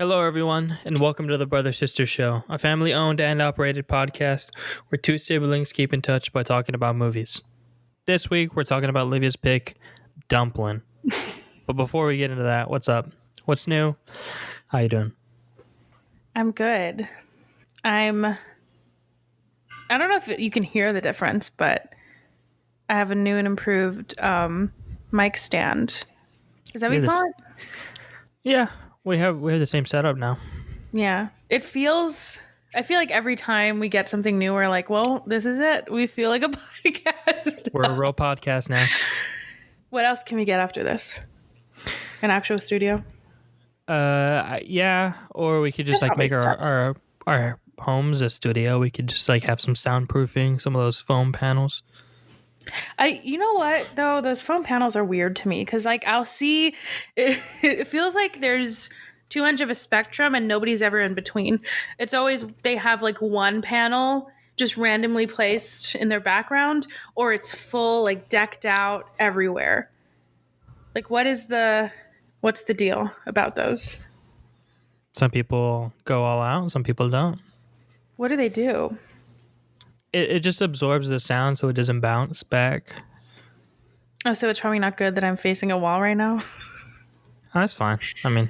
Hello, everyone, and welcome to the Brother Sister Show, a family owned and operated podcast where two siblings keep in touch by talking about movies. This week, we're talking about Livia's pick, Dumplin. But before we get into that, what's up? What's new? How you doing? I'm good. I don't know if you can hear the difference, but I have a new and improved mic stand. Is that what you call it? Yeah, we have the same setup now. Yeah. I feel like every time we get something new, we're like, well, this is it. We feel like a podcast. We're a real podcast now. What else can we get after this? An actual studio? Yeah, or we could just like make our homes a studio. We could just like have some soundproofing, some of those foam panels. You know what though? Those foam panels are weird to me because like I'll see, it feels like there's too much of a spectrum and nobody's ever in between. It's always they have like one panel just randomly placed in their background, or it's full like decked out everywhere. Like what's the deal about those? Some people go all out, some people don't. What do they do? It just absorbs the sound so it doesn't bounce back. Oh, so it's probably not good that I'm facing a wall right now? That's fine. I mean,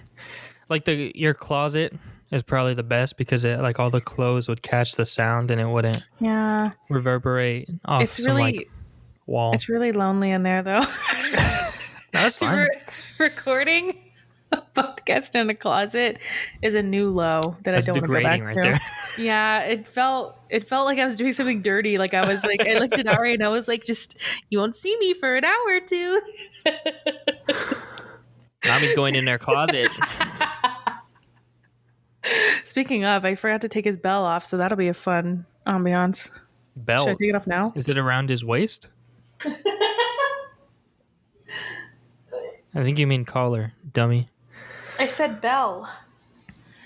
like your closet is probably the best because it like all the clothes would catch the sound and it wouldn't reverberate off wall. It's really lonely in there though. That's fine. Recording a podcast in a closet is a new low that That's I don't want to go back right to. there. Yeah, it felt like I was doing something dirty. Like I was like, I looked at Ari and I was like, just you won't see me for an hour or two. Mommy's going in their closet. Speaking of, I forgot to take his bell off, so that'll be a fun ambiance. Belt? Should I take it off now? Is it around his waist? I think you mean collar, dummy. I said bell.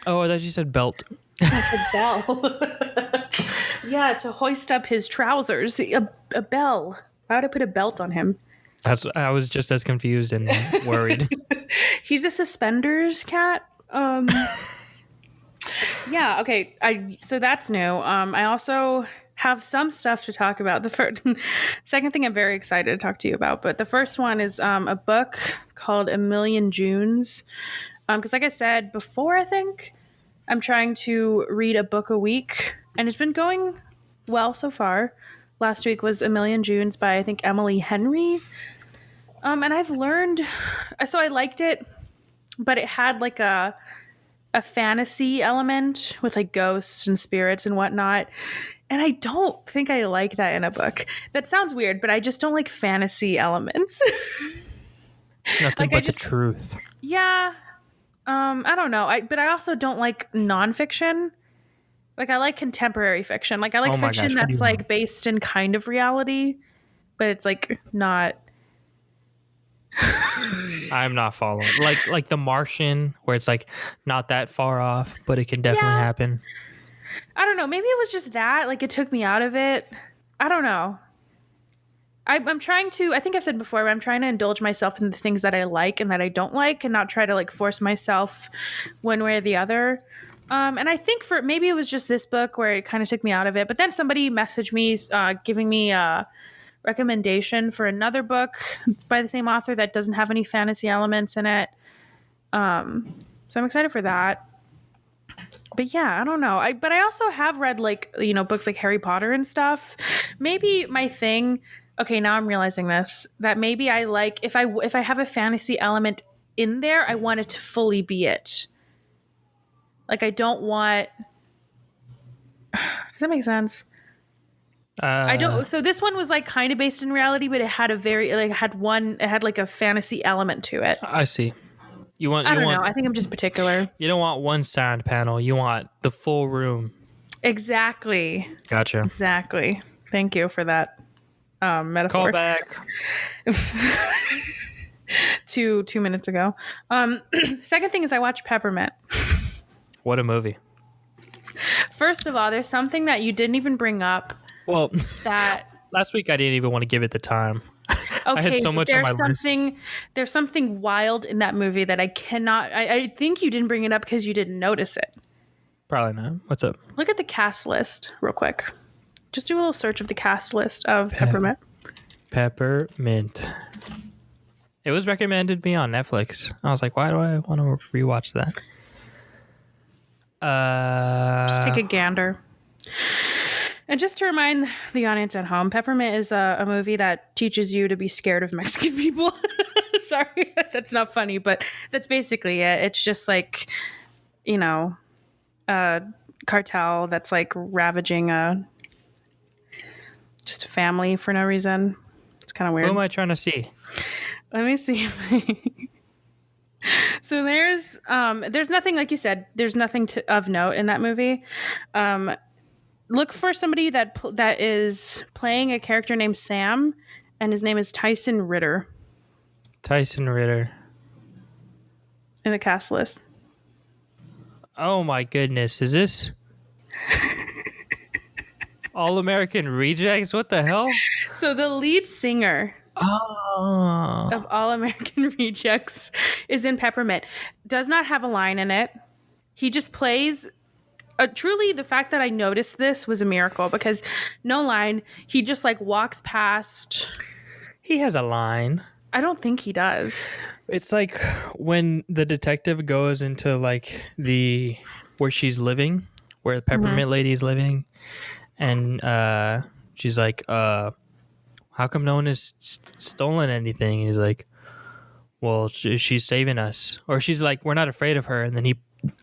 Oh, I thought you said belt. I said bell. Yeah, to hoist up his trousers. A bell. Why would I put a belt on him? I was just as confused and worried. He's a suspenders cat. Yeah, okay. So that's new. I also have some stuff to talk about. The second thing I'm very excited to talk to you about, but the first one is a book called A Million Junes. Because like I said before, I think I'm trying to read a book a week, and it's been going well so far. Last week was A Million Junes by, I think, Emily Henry. And I've learned, so I liked it, but it had like a fantasy element with like ghosts and spirits and whatnot. And I don't think I like that in a book. That sounds weird, but I just don't like fantasy elements. Nothing but the truth. Yeah. I don't know. But I also don't like nonfiction. Like I like contemporary fiction. Like I like fiction that's like based in kind of reality, but it's like not. I'm not following. Like The Martian, where it's like not that far off, but it can definitely happen. I don't know. Maybe it was just that. Like it took me out of it. I don't know. I'm trying to, I think I've said before, I'm trying to indulge myself in the things that I like and that I don't like and not try to like force myself one way or the other. And I think maybe it was just this book where it kind of took me out of it. But then somebody messaged me giving me a recommendation for another book by the same author that doesn't have any fantasy elements in it. So I'm excited for that. But yeah, I don't know. But I also have read like, books like Harry Potter and stuff. Maybe my thing... Okay, now I'm realizing this, that maybe I like, if I have a fantasy element in there, I want it to fully be it. Like I don't want, does that make sense? I don't, so this one was like kind of based in reality, but it had it had like a fantasy element to it. I see. I don't know. I think I'm just particular. You don't want one sound panel. You want the full room. Exactly. Gotcha. Exactly. Thank you for that. Metaphor. Call back. 2 minutes ago. Second thing is I watched Peppermint. What a movie. First of all, there's something that you didn't even bring up. Well, that last week I didn't even want to give it the time. I had Okay, so but much on my list. there's something wild in that movie that I cannot. I think you didn't bring it up because you didn't notice it. Probably not. What's up? Look at the cast list real quick. Just do a little search of the cast list of Pep- Peppermint. Peppermint. It was recommended me on Netflix. I was like, why do I want to rewatch that? Just take a gander. And just to remind the audience at home, Peppermint is a movie that teaches you to be scared of Mexican people. Sorry, that's not funny, but that's basically it. It's just like, you know, a cartel that's like ravaging just a family for no reason. It's kind of Who weird. am I trying to see? Let me see. So there's nothing, like you said, there's nothing of note in that movie. Look for somebody that is playing a character named Sam, and his name is Tyson Ritter Tyson Ritter. in the cast list. Oh my goodness. Is this All American Rejects? What the hell? So the lead singer Oh. of All American Rejects is in Peppermint. Does not have a line in it. He just plays. Truly, the fact that I noticed this was a miracle because no line. He just like walks past. He has a line. I don't think he does. It's like when the detective goes into like where she's living, where the Peppermint lady's living, and she's like, how come no one has stolen anything? And he's like, well, she's saving us. Or she's like, we're not afraid of her. And then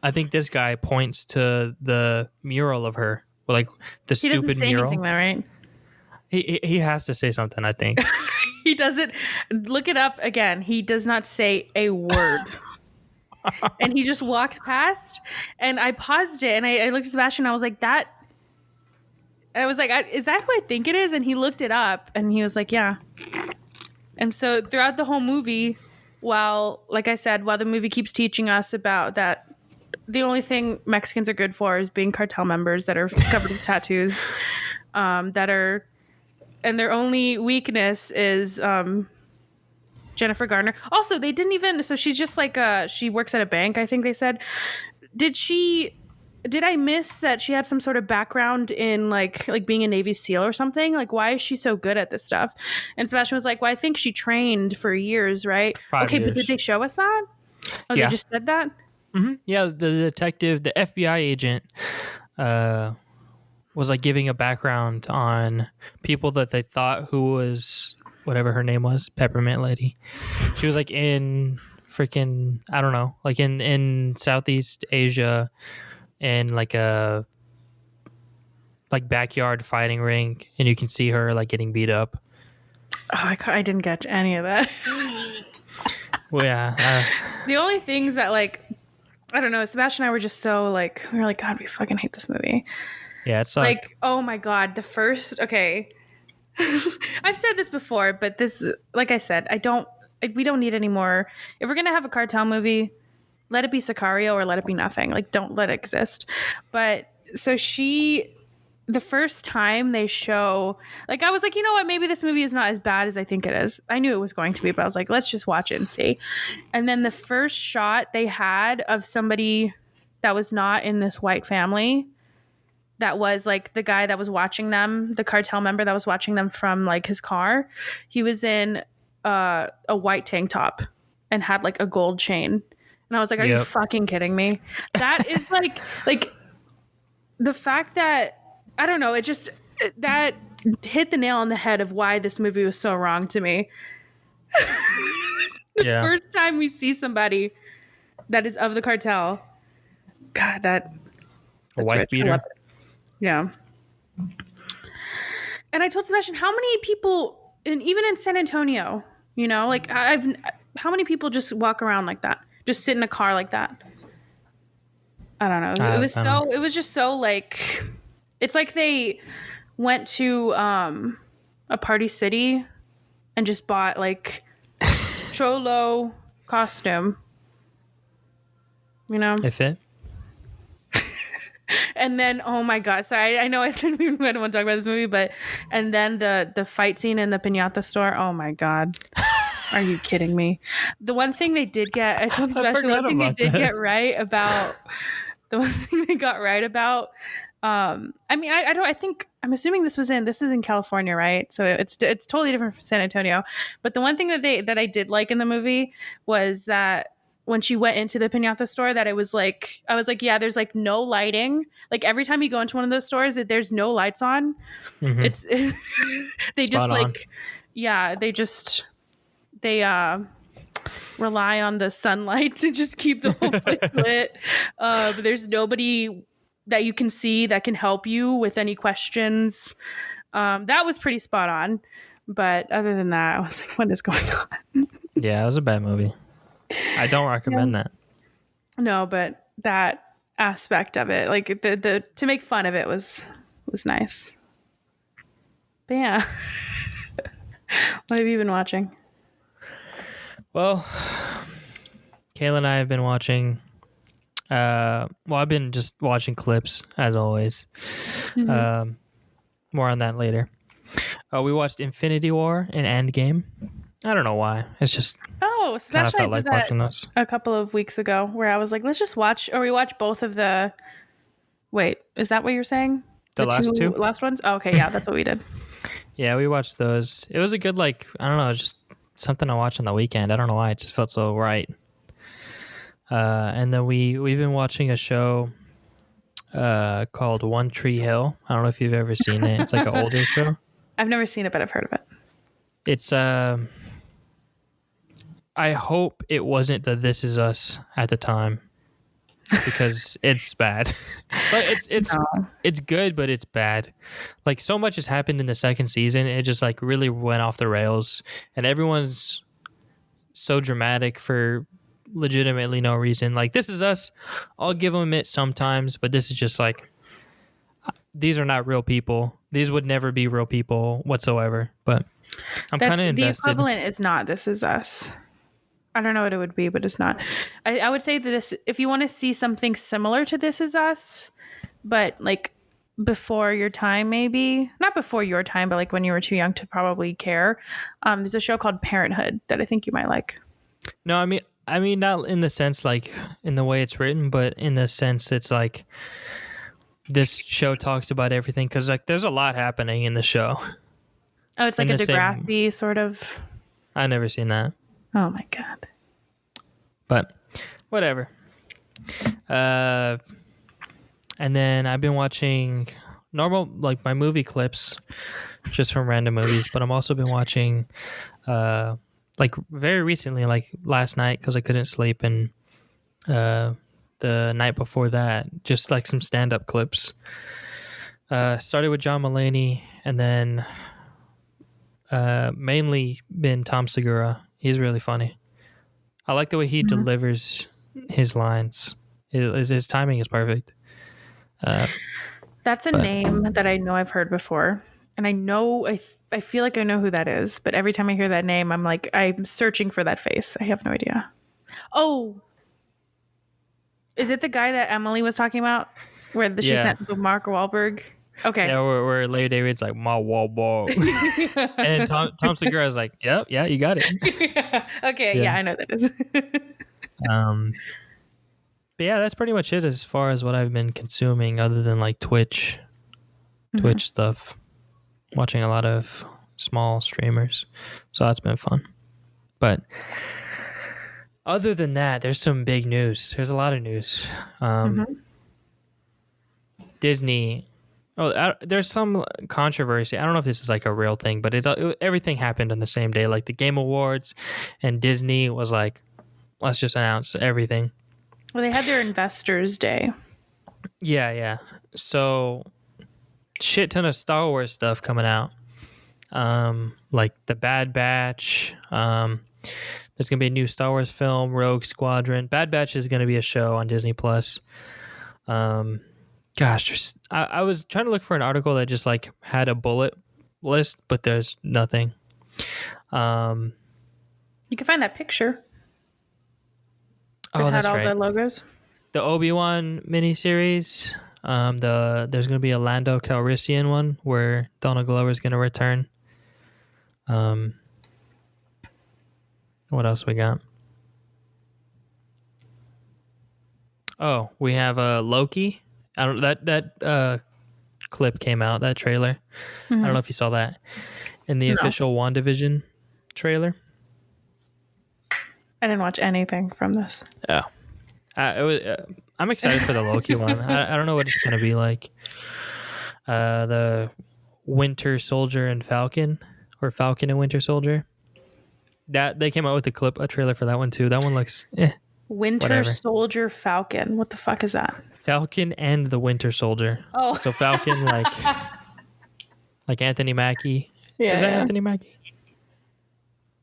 I think this guy points to the mural of her, or like the He doesn't stupid say mural. anything though, right? He has to say something, I think. He doesn't. Look it up again. He does not say a word. And he just walked past, and I paused it, and I looked at Sebastian, and I was like, that. I was like, is that who I think it is? And he looked it up, and he was like, yeah. And so throughout the whole movie, like I said, while the movie keeps teaching us about that the only thing Mexicans are good for is being cartel members that are covered with tattoos, and their only weakness is Jennifer Garner. Also, they didn't even. So she's just like she works at a bank, I think they said. Did I miss that she had some sort of background in like being a Navy SEAL or something? Like, why is she so good at this stuff? And Sebastian was like, well, I think she trained for years, right? 5 But years. did they show us that? Oh, Yeah. They just said that? Mm-hmm. Yeah, the detective, the FBI agent, was like giving a background on people that they thought who was whatever her name was, Peppermint Lady. She was like in freaking, I don't know, like in Southeast Asia, in like a backyard fighting ring, and you can see her like getting beat up. Oh, I didn't catch any of that. Well, yeah. The only things that like, I don't know, Sebastian and I were just so like, we were like, God, we fucking hate this movie. Yeah, it's Like, oh my God, okay. I've said this before, but this, like I said, we don't need any more. If we're going to have a cartel movie, let it be Sicario or let it be nothing. Like, don't let it exist. But so the first time they show, like, I was like, you know what? Maybe this movie is not as bad as I think it is. I knew it was going to be, but I was like, let's just watch it and see. And then the first shot they had of somebody that was not in this white family, that was like the guy that was watching them, the cartel member that was watching them from like his car. He was in a white tank top and had like a gold chain. And I was like, are you fucking kidding me? That is like the fact that, I don't know, that hit the nail on the head of why this movie was so wrong to me. The first time we see somebody that is of the cartel, God, that's a wife rich. beater. Yeah. And I told Sebastian, how many people, and even in San Antonio, you know, like how many people just walk around like that, just sit in a car like that? I don't know. It was just so like, it's like they went to a party city and just bought like cholo costume, you know? It fit. And then, oh my god! Sorry, I know I said we don't want to talk about this movie, but and then the fight scene in the pinata store. Oh my god! Are you kidding me? The one thing they did get, I told I Sebastian, forgot one thing they about did that. get right about the one thing they got right about. I mean, I don't. I think I'm assuming this is in California, right? So it's totally different from San Antonio. But the one thing that I did like in the movie was that when she went into the pinata store, that it was like I was like, yeah, there's like no lighting. Like every time you go into one of those stores, there's no lights on. Mm-hmm. It's they just Spot on. like yeah, they rely on the sunlight to just keep the whole place lit. But there's nobody that you can see that can help you with any questions. That was pretty spot on. But other than that, I was like, what is going on? Yeah, it was a bad movie. I don't recommend that. No, but that aspect of it, like the to make fun of it was nice. But yeah. What have you been watching? Well, Kayla and I have been watching. I've been just watching clips as always. Mm-hmm. More on that later. We watched Infinity War and Endgame. I don't know why. It's just Oh, kind of Sebastian, I felt did like that watching those. a couple of weeks ago where I was like, let's just watch, or we watched both of the. Wait, is that what you're saying? The The last two two? last ones? Oh, okay, yeah, that's what we did. Yeah, we watched those. It was a good I don't know, just something to watch on the weekend. I don't know why. It just felt so right. And then we've been watching a show called One Tree Hill. I don't know if you've ever seen it. It's like an older show. I've never seen it, but I've heard of it. It's I hope it wasn't the This Is Us at the time because it's bad. But it's good, but it's bad. Like so much has happened in the second season. It just like really went off the rails, and everyone's so dramatic for legitimately no reason. Like This Is Us, I'll give them it sometimes, but this is just like these are not real people. These would never be real people whatsoever. But I'm kind of The invested. equivalent is not This Is Us. I don't know what it would be, but it's not. I would say that this, if you want to see something similar to This Is Us, but like before your time, maybe not before your time, but like when you were too young to probably care. There's a show called Parenthood that I think you might like. No, I mean not in the sense like in the way it's written, but in the sense it's like this show talks about everything because like there's a lot happening in the show. Oh, it's like In a the same- Degrassi sort of. I never seen that, Oh my god. but whatever. And then I've been watching normal like my movie clips, just from random movies. But I'm also been watching, like very recently, like last night because I couldn't sleep, and the night before that, just like some stand-up clips. Started with John Mulaney, and then mainly been Tom Segura. He's really funny. I like the way he delivers his lines. His timing is perfect. That's a name that I know I've heard before. And I feel like I know who that is. But every time I hear that name, I'm searching for that face. I have no idea. Oh, is it the guy that Emily was talking about? Where she Yeah. sent Mark Wahlberg? Okay. Yeah, where Larry David's like, my wall. And then Tom Segura is like, yep, yeah, you got it. Okay, yeah, I know that is. But yeah, that's pretty much it as far as what I've been consuming other than like Twitch stuff. Watching a lot of small streamers. So that's been fun. But other than that, there's some big news. There's a lot of news. Disney. There's some controversy. I don't know if this is like a real thing, but everything happened on the same day. Like the Game Awards, and Disney was like, let's just announce everything. Well, they had their Investors Day. Yeah. So, shit ton of Star Wars stuff coming out. Like the Bad Batch. There's gonna be a new Star Wars film, Rogue Squadron. Bad Batch is gonna be a show on Disney Plus. Gosh, I was trying to look for an article that just like had a bullet list, but there's nothing. You can find that picture. Oh, It that's had all right. the logos. The Obi-Wan miniseries. There's gonna be a Lando Calrissian one where Donald Glover's gonna return. What else we got? Oh, we have Loki. I don't that clip came out, that trailer. I don't know if you saw that in the official WandaVision trailer. I didn't watch anything from this. Oh, I'm excited for the Loki one. I don't know what it's gonna be like. The Winter Soldier and Falcon, or Falcon and Winter Soldier. That they came out with a trailer for that one too. That one looks Winter whatever. Soldier Falcon. What the fuck is that? Falcon and the Winter Soldier. Oh, So Falcon like Anthony Mackie. yeah. Is that Anthony Mackie?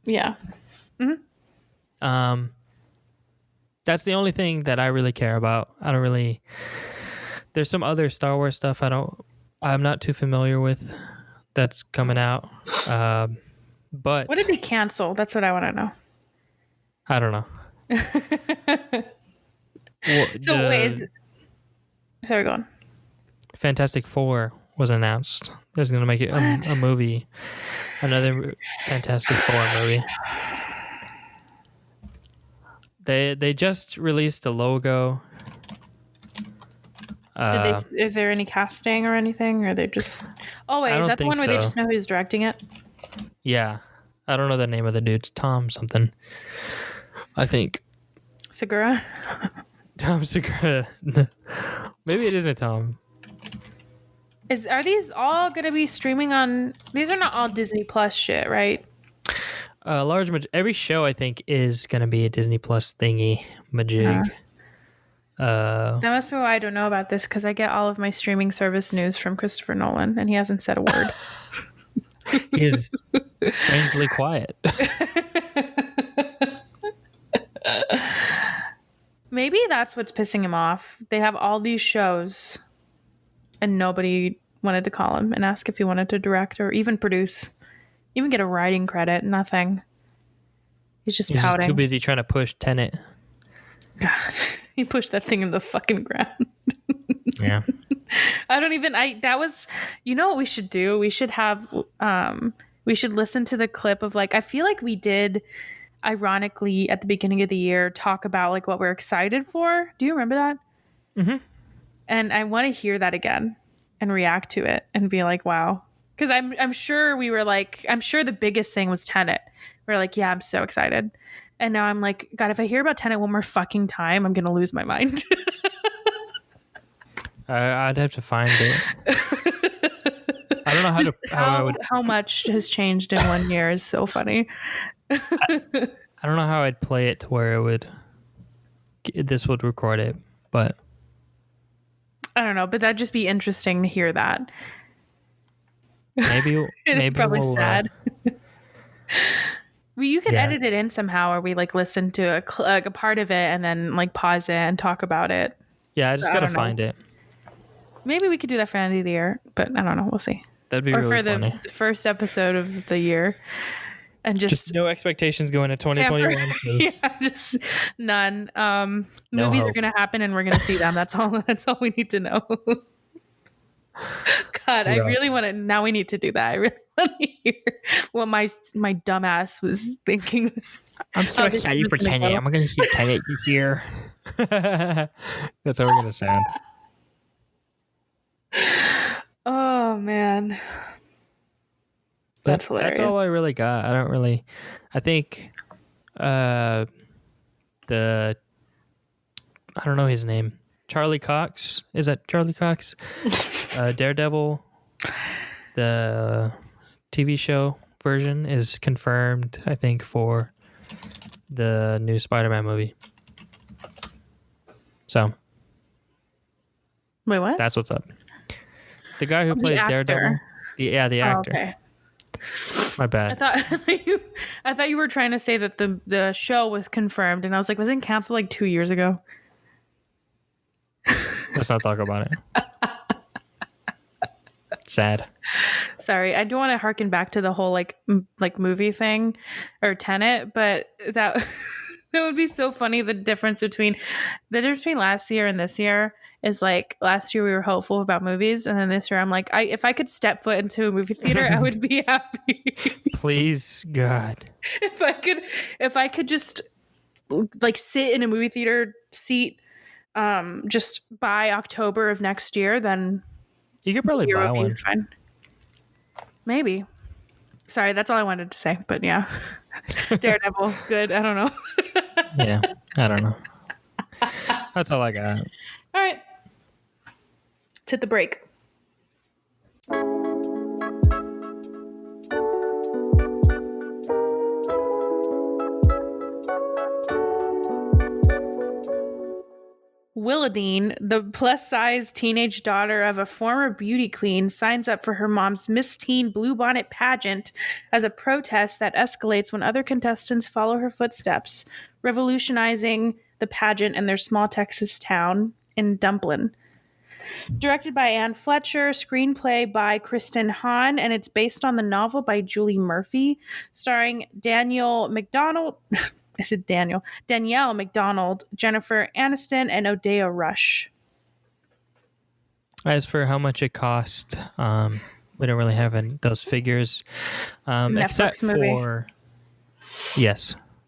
Yeah. That's the only thing that I really care about. I don't really. There's some other Star Wars stuff I'm not too familiar with that's coming out. But What did they cancel? That's what I want to know. I don't know. Sorry, go on. Fantastic Four was announced. There's going to make it a movie. Another Fantastic Four movie. They just released a logo. Is there any casting or anything? Or are they just... Oh, wait. Is that the one where they just know who's directing it? Yeah. I don't know the name of the dude. It's Tom something. I think. Segura? Tom Segura. Maybe it isn't Tom. Are these all going to be streaming on... These are not all Disney Plus shit, right? Every show I think is going to be a Disney Plus thingy majig. That must be why I don't know about this, because I get all of my streaming service news from Christopher Nolan, and he hasn't said a word. He is strangely quiet. Maybe that's what's pissing him off. They have all these shows, and nobody wanted to call him and ask if he wanted to direct or even produce, even get a writing credit. Nothing. He's just pouting. Just too busy trying to push Tenet. God, he pushed that thing in the fucking ground. Yeah. You know what we should do? We should listen to the clip of I feel like we did, ironically, at the beginning of the year, talk about what we're excited for. Do you remember that? Mm-hmm. And I want to hear that again and react to it and be like, wow. Because I'm sure we were I'm sure the biggest thing was Tenet. We're yeah, I'm so excited. And now I'm God, if I hear about Tenet one more fucking time, I'm going to lose my mind. I'd have to find it. I don't know how much has changed in 1 year is so funny. I don't know how I'd play it to where this would record it, but I don't know, but that'd just be interesting to hear that. Maybe probably sad. Well, you could edit it in somehow, or we listen to a part of it and then pause it and talk about it. Yeah, I just gotta find it. Maybe we could do that for end of the year, but I don't know. We'll see. That'd be or really for funny. The first episode of the year, and just no expectations going to 2021. Yeah, just none. Movies are gonna happen, and we're gonna see them. That's all. That's all we need to know. God, I really want to. Now we need to do that. I really want to hear what my dumb ass was thinking. I'm so excited for Tenet. I'm going to see Tenet this year. That's how we're going to sound. Oh, man. That's hilarious. That's all I really got. I think I don't know his name. Charlie Cox. Is that Charlie Cox? Daredevil, the TV show version is confirmed, I think, for the new Spider-Man movie. So. Wait, what? That's what's up. The guy who plays Daredevil. The actor. Oh, okay. My bad. I thought you were trying to say that the show was confirmed, and I was was it canceled 2 years ago? Let's not talk about it. Sad. Sorry, I do want to harken back to the whole movie thing or Tenet, but that that would be so funny. The difference between last year and this year is like last year we were hopeful about movies, and then this year I'm like, if I could step foot into a movie theater, I would be happy. Please, God. If I could just like sit in a movie theater seat just by October of next year, then You could probably buy one. fine. Maybe. Sorry, that's all I wanted to say. But yeah, Daredevil, good. I don't know. Yeah, I don't know. That's all I got. All right, let's hit the break. Willadine, the plus-size teenage daughter of a former beauty queen, signs up for her mom's Miss Teen Bluebonnet pageant as a protest that escalates when other contestants follow her footsteps, revolutionizing the pageant in their small Texas town in Dumplin. Directed by Ann Fletcher, screenplay by Kristen Hahn, and it's based on the novel by Julie Murphy, starring Danielle McDonald, Jennifer Aniston, and Odeya Rush. As for how much it cost, we don't really have those figures. Except movie. for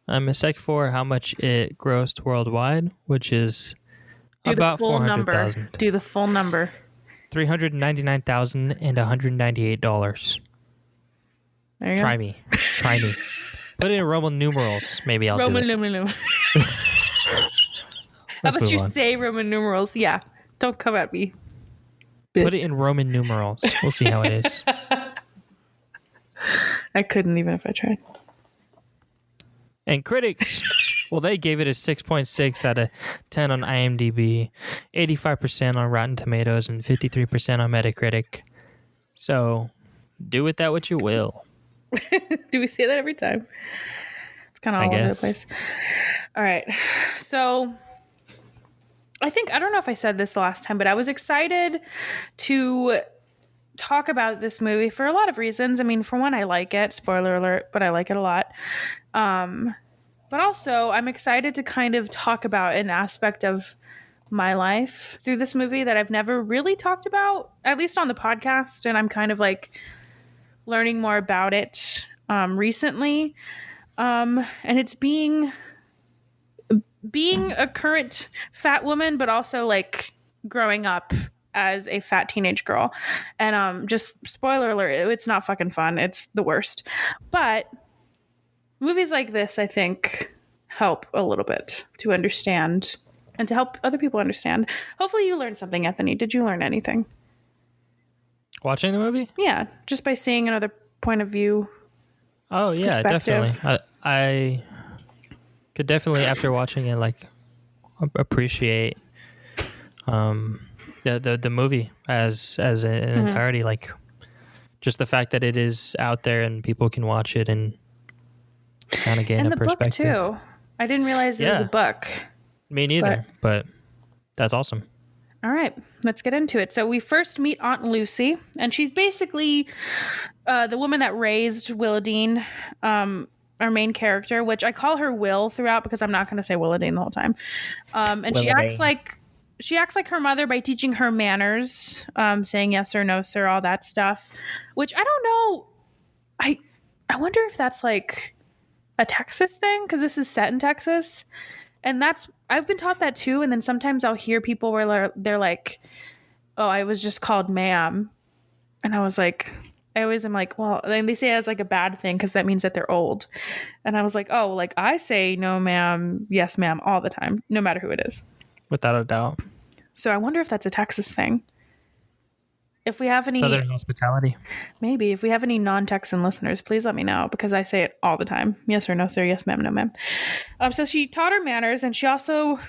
except for how much it grossed worldwide, which is about 400,000. Do the full number. $399,198. There you Try go. me. Put it in Roman numerals. Maybe I'll do it. numerals. How Let's about move you on. say Roman numerals? Yeah. Don't come at me. Put it in Roman numerals. We'll see how it is. I couldn't even if I tried. And critics, well, they gave it a 6.6 out of 10 on IMDb, 85% on Rotten Tomatoes, and 53% on Metacritic. So do with that what you will. Do we say that every time? It's kind of all over the place. All right. So I don't know if I said this the last time, but I was excited to talk about this movie for a lot of reasons. I mean, for one, I like it. Spoiler alert, but I like it a lot. But also, I'm excited to kind of talk about an aspect of my life through this movie that I've never really talked about, at least on the podcast. And I'm kind of like learning more about it recently. And it's being a current fat woman, but also like growing up as a fat teenage girl. And just spoiler alert, it's not fucking fun. It's the worst. But movies like this, I think, help a little bit to understand and to help other people understand. Hopefully you learned something, Anthony. Did you learn anything? Watching the movie? Yeah, just by seeing another point of view. Oh, yeah, definitely. I could definitely, after watching it, like appreciate the movie as an entirety. Like just the fact that it is out there and people can watch it and kind of gain a perspective. And the book too. I didn't realize it was a book. Me neither, but that's awesome. All right, let's get into it. So we first meet Aunt Lucy, and she's basically the woman that raised Willadine, our main character, which I call her Will throughout because I'm not going to say Willadine the whole time. And Willadine. She acts like her mother by teaching her manners, saying yes or no, sir, all that stuff. Which I don't know. I wonder if that's like a Texas thing because this is set in Texas, and I've been taught that too. And then sometimes I'll hear people where they're like, "Oh, I was just called ma'am," and I was like, I always am like, well, then they say it as like a bad thing because that means that they're old, and I was like, oh, like I say no, ma'am, yes, ma'am, all the time, no matter who it is, without a doubt. So I wonder if that's a Texas thing. If we have any Southern hospitality, maybe if we have any non-Texan listeners, please let me know because I say it all the time. Yes or no, sir. Yes, ma'am. No, ma'am. So she taught her manners, and she also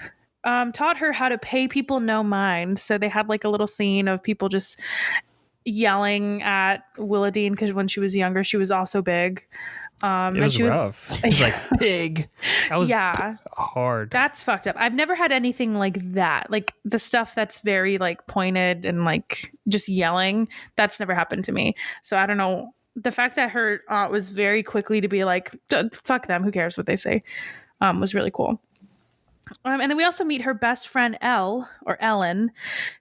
taught her how to pay people no mind. So they had like a little scene of people just yelling at Willadine because when she was younger, she was also big. It was rough. It was like pig. That was hard. That's fucked up. I've never had anything like that. Like the stuff that's very like pointed and like just yelling. That's never happened to me. So I don't know. The fact that her aunt was very quickly to be like, fuck them. Who cares what they say? Was really cool. And then we also meet her best friend Ellen,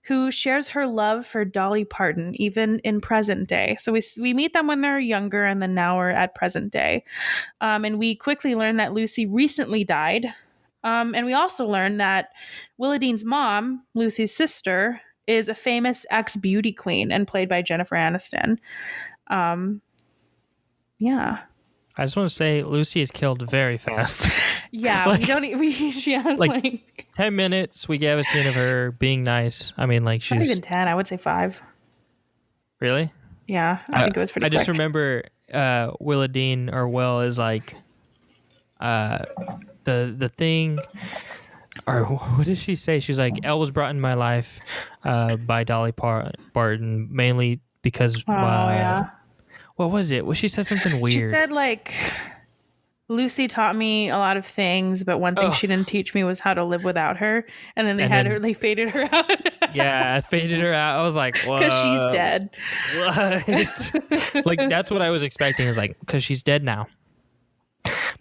who shares her love for Dolly Parton even in present day. So we meet them when they're younger, and then now we're at present day. And we quickly learn that Lucy recently died. And we also learn that Willadine's mom, Lucy's sister, is a famous ex beauty queen and played by Jennifer Aniston. Yeah. I just want to say Lucy is killed very fast. Yeah, Like- we don't. She has like 10 minutes, we gave a scene of her being nice. I mean, like, not she's... even 10. I would say 5. Really? Yeah, I think it was pretty. I just quick. remember Willadine or Will is like the thing, or what did she say? She's like, Elle was brought in my life by Dolly Parton mainly because yeah. what was it? Well, she said something weird. She said like, Lucy taught me a lot of things, but one thing she didn't teach me was how to live without her. And then they faded her out. Yeah, I faded her out. I was like, what? Because she's dead. What? Like, that's what I was expecting. Is like, because she's dead now.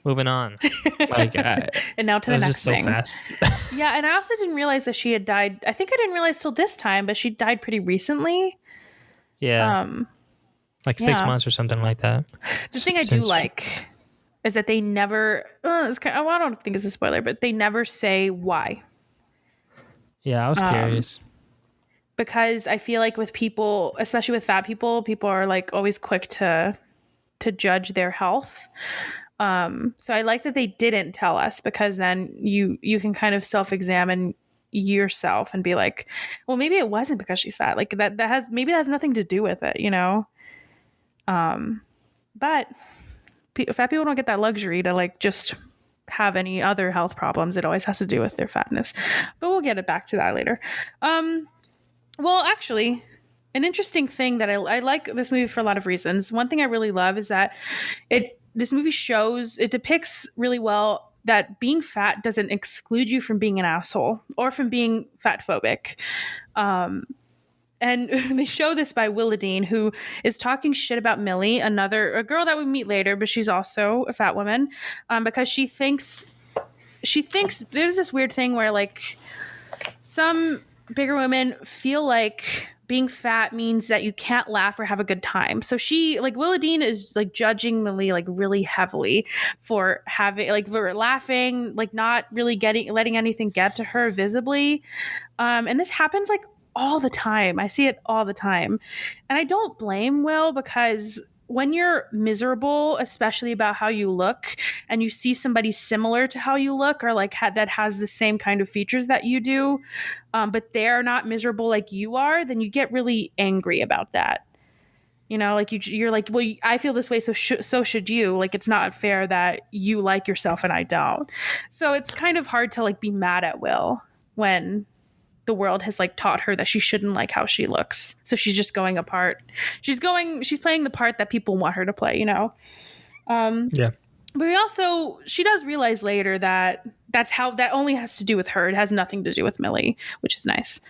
Moving on. Like, and now to the next thing. Just so fast. Yeah, and I also didn't realize that she had died. I think I didn't realize till this time, but she died pretty recently. Yeah. Like 6 months or something like that. The thing I do like is that they never, I don't think it's a spoiler, but they never say why. Yeah, I was curious. Because I feel like with people, especially with fat people, people are like always quick to judge their health. So I like that they didn't tell us, because then you can kind of self-examine yourself and be like, well, maybe it wasn't because she's fat. Like that has nothing to do with it, you know? But fat people don't get that luxury to like just have any other health problems. It always has to do with their fatness, but we'll get it back to that later. Well, actually, an interesting thing that I like this movie for a lot of reasons. One thing I really love is that this movie depicts really well that being fat doesn't exclude you from being an asshole or from being fat phobic. And they show this by Willadine, who is talking shit about Millie, a girl that we meet later, but she's also a fat woman, because she thinks there's this weird thing where like some bigger women feel like being fat means that you can't laugh or have a good time. So Willadine is like judging Millie like really heavily for laughing, like not really letting anything get to her visibly. And this happens like all the time. I see it all the time. And I don't blame Will, because when you're miserable, especially about how you look, and you see somebody similar to how you look, or like that has the same kind of features that you do, but they're not miserable like you are, then you get really angry about that. You know, like you're like, well, I feel this way, so should you. Like, it's not fair that you like yourself and I don't. So it's kind of hard to like be mad at Will when the world has like taught her that she shouldn't like how she looks. So she's just going apart. She's playing the part that people want her to play, you know? Yeah. But she does realize later that that only has to do with her. It has nothing to do with Millie, which is nice.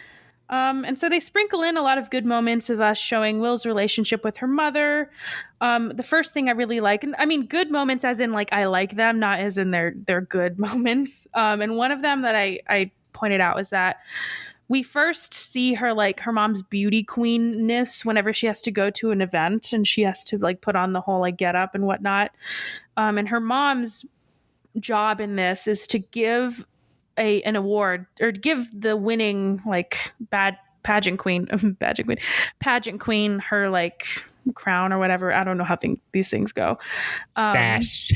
And so they sprinkle in a lot of good moments of us showing Will's relationship with her mother. The first thing I really like, and I mean good moments as in like I like them, not as in they're good moments. And one of them that I pointed out was that we first see her like her mom's beauty queenness whenever she has to go to an event and she has to like put on the whole like get up and whatnot. And her mom's job in this is to give an award, or to give the winning like pageant queen her like crown or whatever. I don't know how these things go. Sash.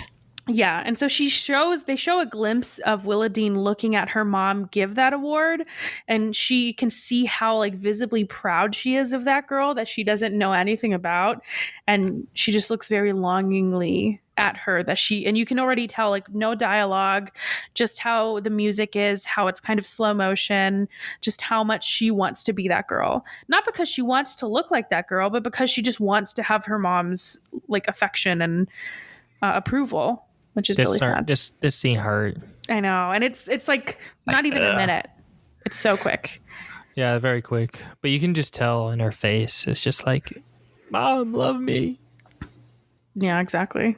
Yeah, and so they show a glimpse of Willadine looking at her mom give that award, and she can see how like visibly proud she is of that girl that she doesn't know anything about, and she just looks very longingly at her and you can already tell like no dialogue, just how the music is, how it's kind of slow motion, just how much she wants to be that girl. Not because she wants to look like that girl, but because she just wants to have her mom's like affection and approval. Which is really sad. This scene hurt. I know. And it's like not even a minute. It's so quick. Yeah, very quick. But you can just tell in her face. It's just like, Mom, love me. Yeah, exactly.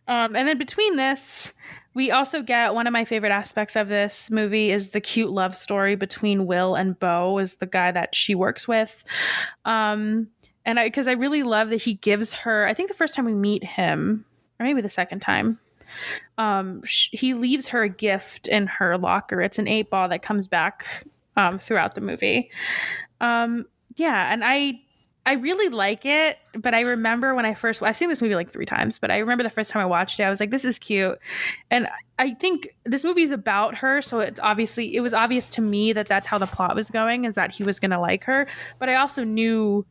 And then between this, We also get one of my favorite aspects of this movie is the cute love story between Will and Bo, is the guy that she works with. And because I really love that he gives her, I think the first time we meet him, or maybe the second time, he leaves her a gift in her locker. It's an 8-ball that comes back throughout the movie. Yeah, and I really like it, but I remember when I've seen this movie like 3 times, but I remember the first time I watched it, I was like, this is cute. And I think this movie is about her, so it was obvious to me that that's how the plot was going, is that he was going to like her. But I also knew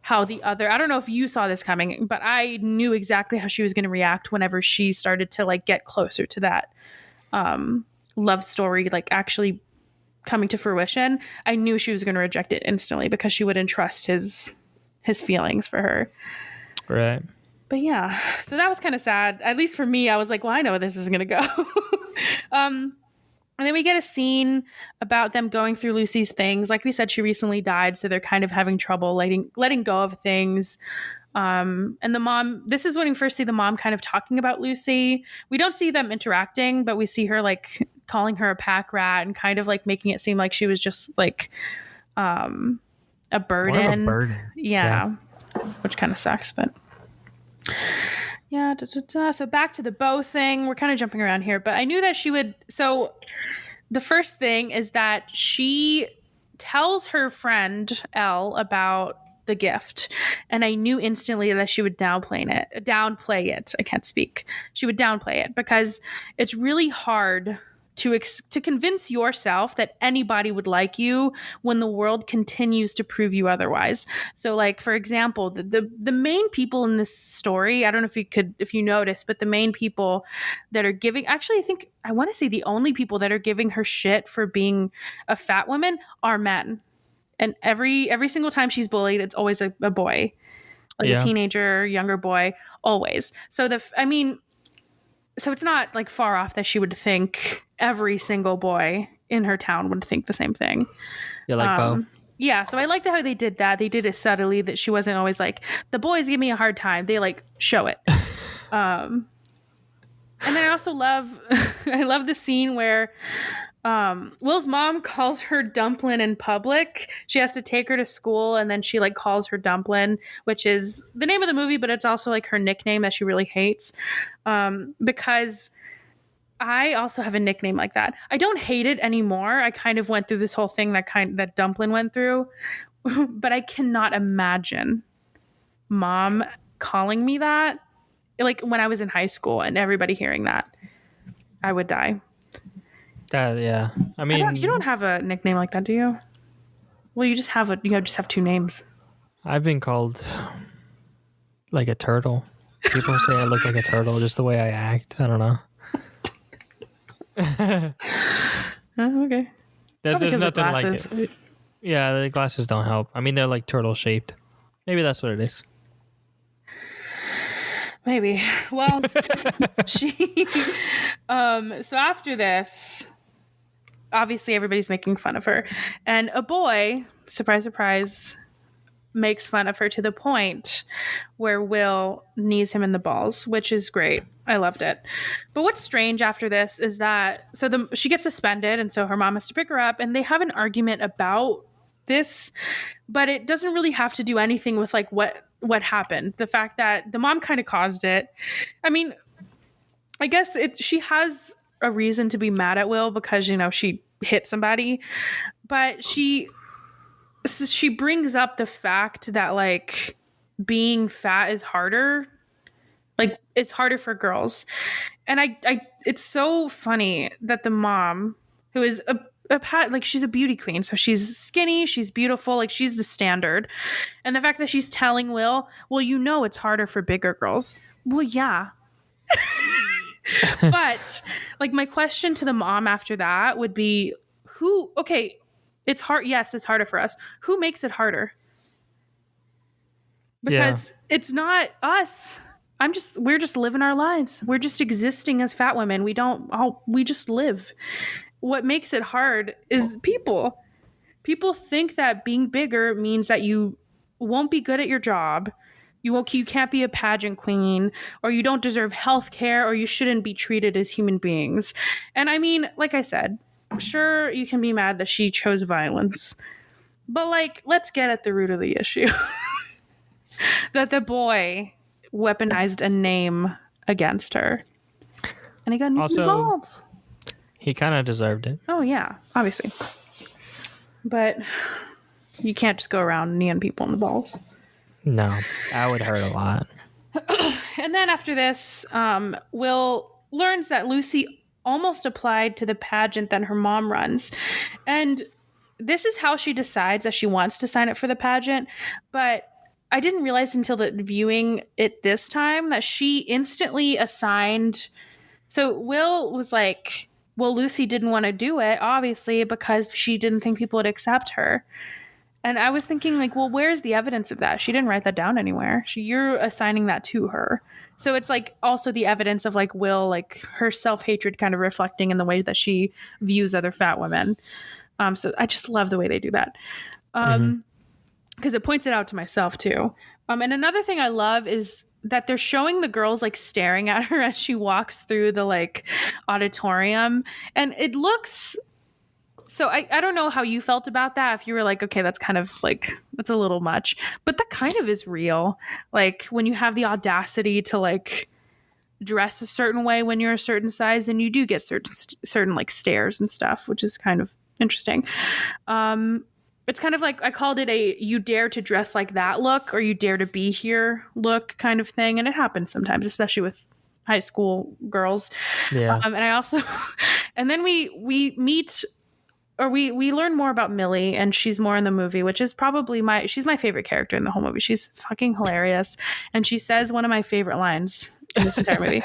how I don't know if you saw this coming, but I knew exactly how she was going to react whenever she started to like get closer to that love story, like actually coming to fruition. I knew she was going to reject it instantly because she wouldn't trust his feelings for her. Right. But yeah, so that was kind of sad. At least for me, I was like, well, I know where this is going to go. And then we get a scene about them going through Lucy's things. Like we said, she recently died, so they're kind of having trouble letting go of things. And the mom, this is when we first see the mom kind of talking about Lucy. We don't see them interacting, but we see her like calling her a pack rat and kind of like making it seem like she was just like a burden. More of a burden. Yeah. Which kind of sucks, but yeah. So back to the Bo thing. We're kind of jumping around here, but I knew that she would. So the first thing is that she tells her friend Elle about the gift, and I knew instantly that she would downplay it. I can't speak. She would downplay it because it's really hard to convince yourself that anybody would like you when the world continues to prove you otherwise. So like, for example, the main people in this story, I don't know if you noticed, but the main people that are giving, actually, I want to say the only people that are giving her shit for being a fat woman are men. And every single time she's bullied, it's always a boy, like a teenager, younger boy, always. So so it's not like far off that she would think every single boy in her town would think the same thing. Yeah, like Bo. Yeah, so I liked how they did that. They did it subtly, that she wasn't always like, the boys give me a hard time. They like show it. And then I also love the scene where Will's mom calls her Dumplin in public. She has to take her to school, and then she like calls her Dumplin, which is the name of the movie, but it's also like her nickname that she really hates. Because I also have a nickname like that. I don't hate it anymore. I kind of went through this whole thing that Dumplin went through, but I cannot imagine mom calling me that, like when I was in high school and everybody hearing that. I would die. Yeah. I mean, you don't have a nickname like that, do you? Well, you just have 2 names. I've been called like a turtle. People say I look like a turtle just the way I act. I don't know. Okay. There's nothing like it. Yeah, the glasses don't help. I mean, they're like turtle shaped. Maybe that's what it is. Maybe. Well, so after this, obviously everybody's making fun of her, and a boy, surprise, surprise, makes fun of her to the point where Will knees him in the balls, which is great. I loved it. But what's strange after this is that she gets suspended, and so her mom has to pick her up, and they have an argument about this, but it doesn't really have to do anything with like what happened. The fact that the mom kind of caused it. I mean, I guess she has a reason to be mad at Will because, she hit somebody, but she brings up the fact that like being fat is harder. Like it's harder for girls. And it's so funny that the mom, who is like she's a beauty queen, so she's skinny, she's beautiful, like she's the standard, and the fact that she's telling Will, well, it's harder for bigger girls. Well, yeah. But like my question to the mom after that would be, it's hard. Yes, it's harder for us. Who makes it harder? Because it's not us. We're just living our lives. We're just existing as fat women. We just live. What makes it hard is people. People think that being bigger means that you won't be good at your job, You can't be a pageant queen, or you don't deserve health care, or you shouldn't be treated as human beings. And I mean, like I said, I'm sure you can be mad that she chose violence, but like, let's get at the root of the issue. That the boy weaponized a name against her. And he got new balls. He kind of deserved it. Oh, yeah, obviously. But you can't just go around kneeing people in the balls. No, that would hurt a lot. And then after this, Will learns that Lucy almost applied to the pageant that her mom runs. And this is how she decides that she wants to sign up for the pageant. But I didn't realize until the viewing it this time that she instantly assigned. So Will was like, well, Lucy didn't want to do it, obviously, because she didn't think people would accept her. And I was thinking, like, well, where's the evidence of that? She didn't write that down anywhere. You're assigning that to her. So it's like also the evidence of like Will, like her self-hatred kind of reflecting in the way that she views other fat women. So I just love the way they do that. Because it points it out to myself too. And another thing I love is that they're showing the girls like staring at her as she walks through the like auditorium. And it looks... So I don't know how you felt about that. If you were like, okay, that's kind of like, that's a little much. But that kind of is real. Like when you have the audacity to like dress a certain way when you're a certain size, then you do get certain like stares and stuff, which is kind of interesting. It's kind of like, I called it a you dare to dress like that look, or you dare to be here look kind of thing. And it happens sometimes, especially with high school girls. Yeah. And I also, and then we meet... Or we learn more about Millie, and she's more in the movie, which is probably she's my favorite character in the whole movie. She's fucking hilarious. And she says one of my favorite lines in this entire movie.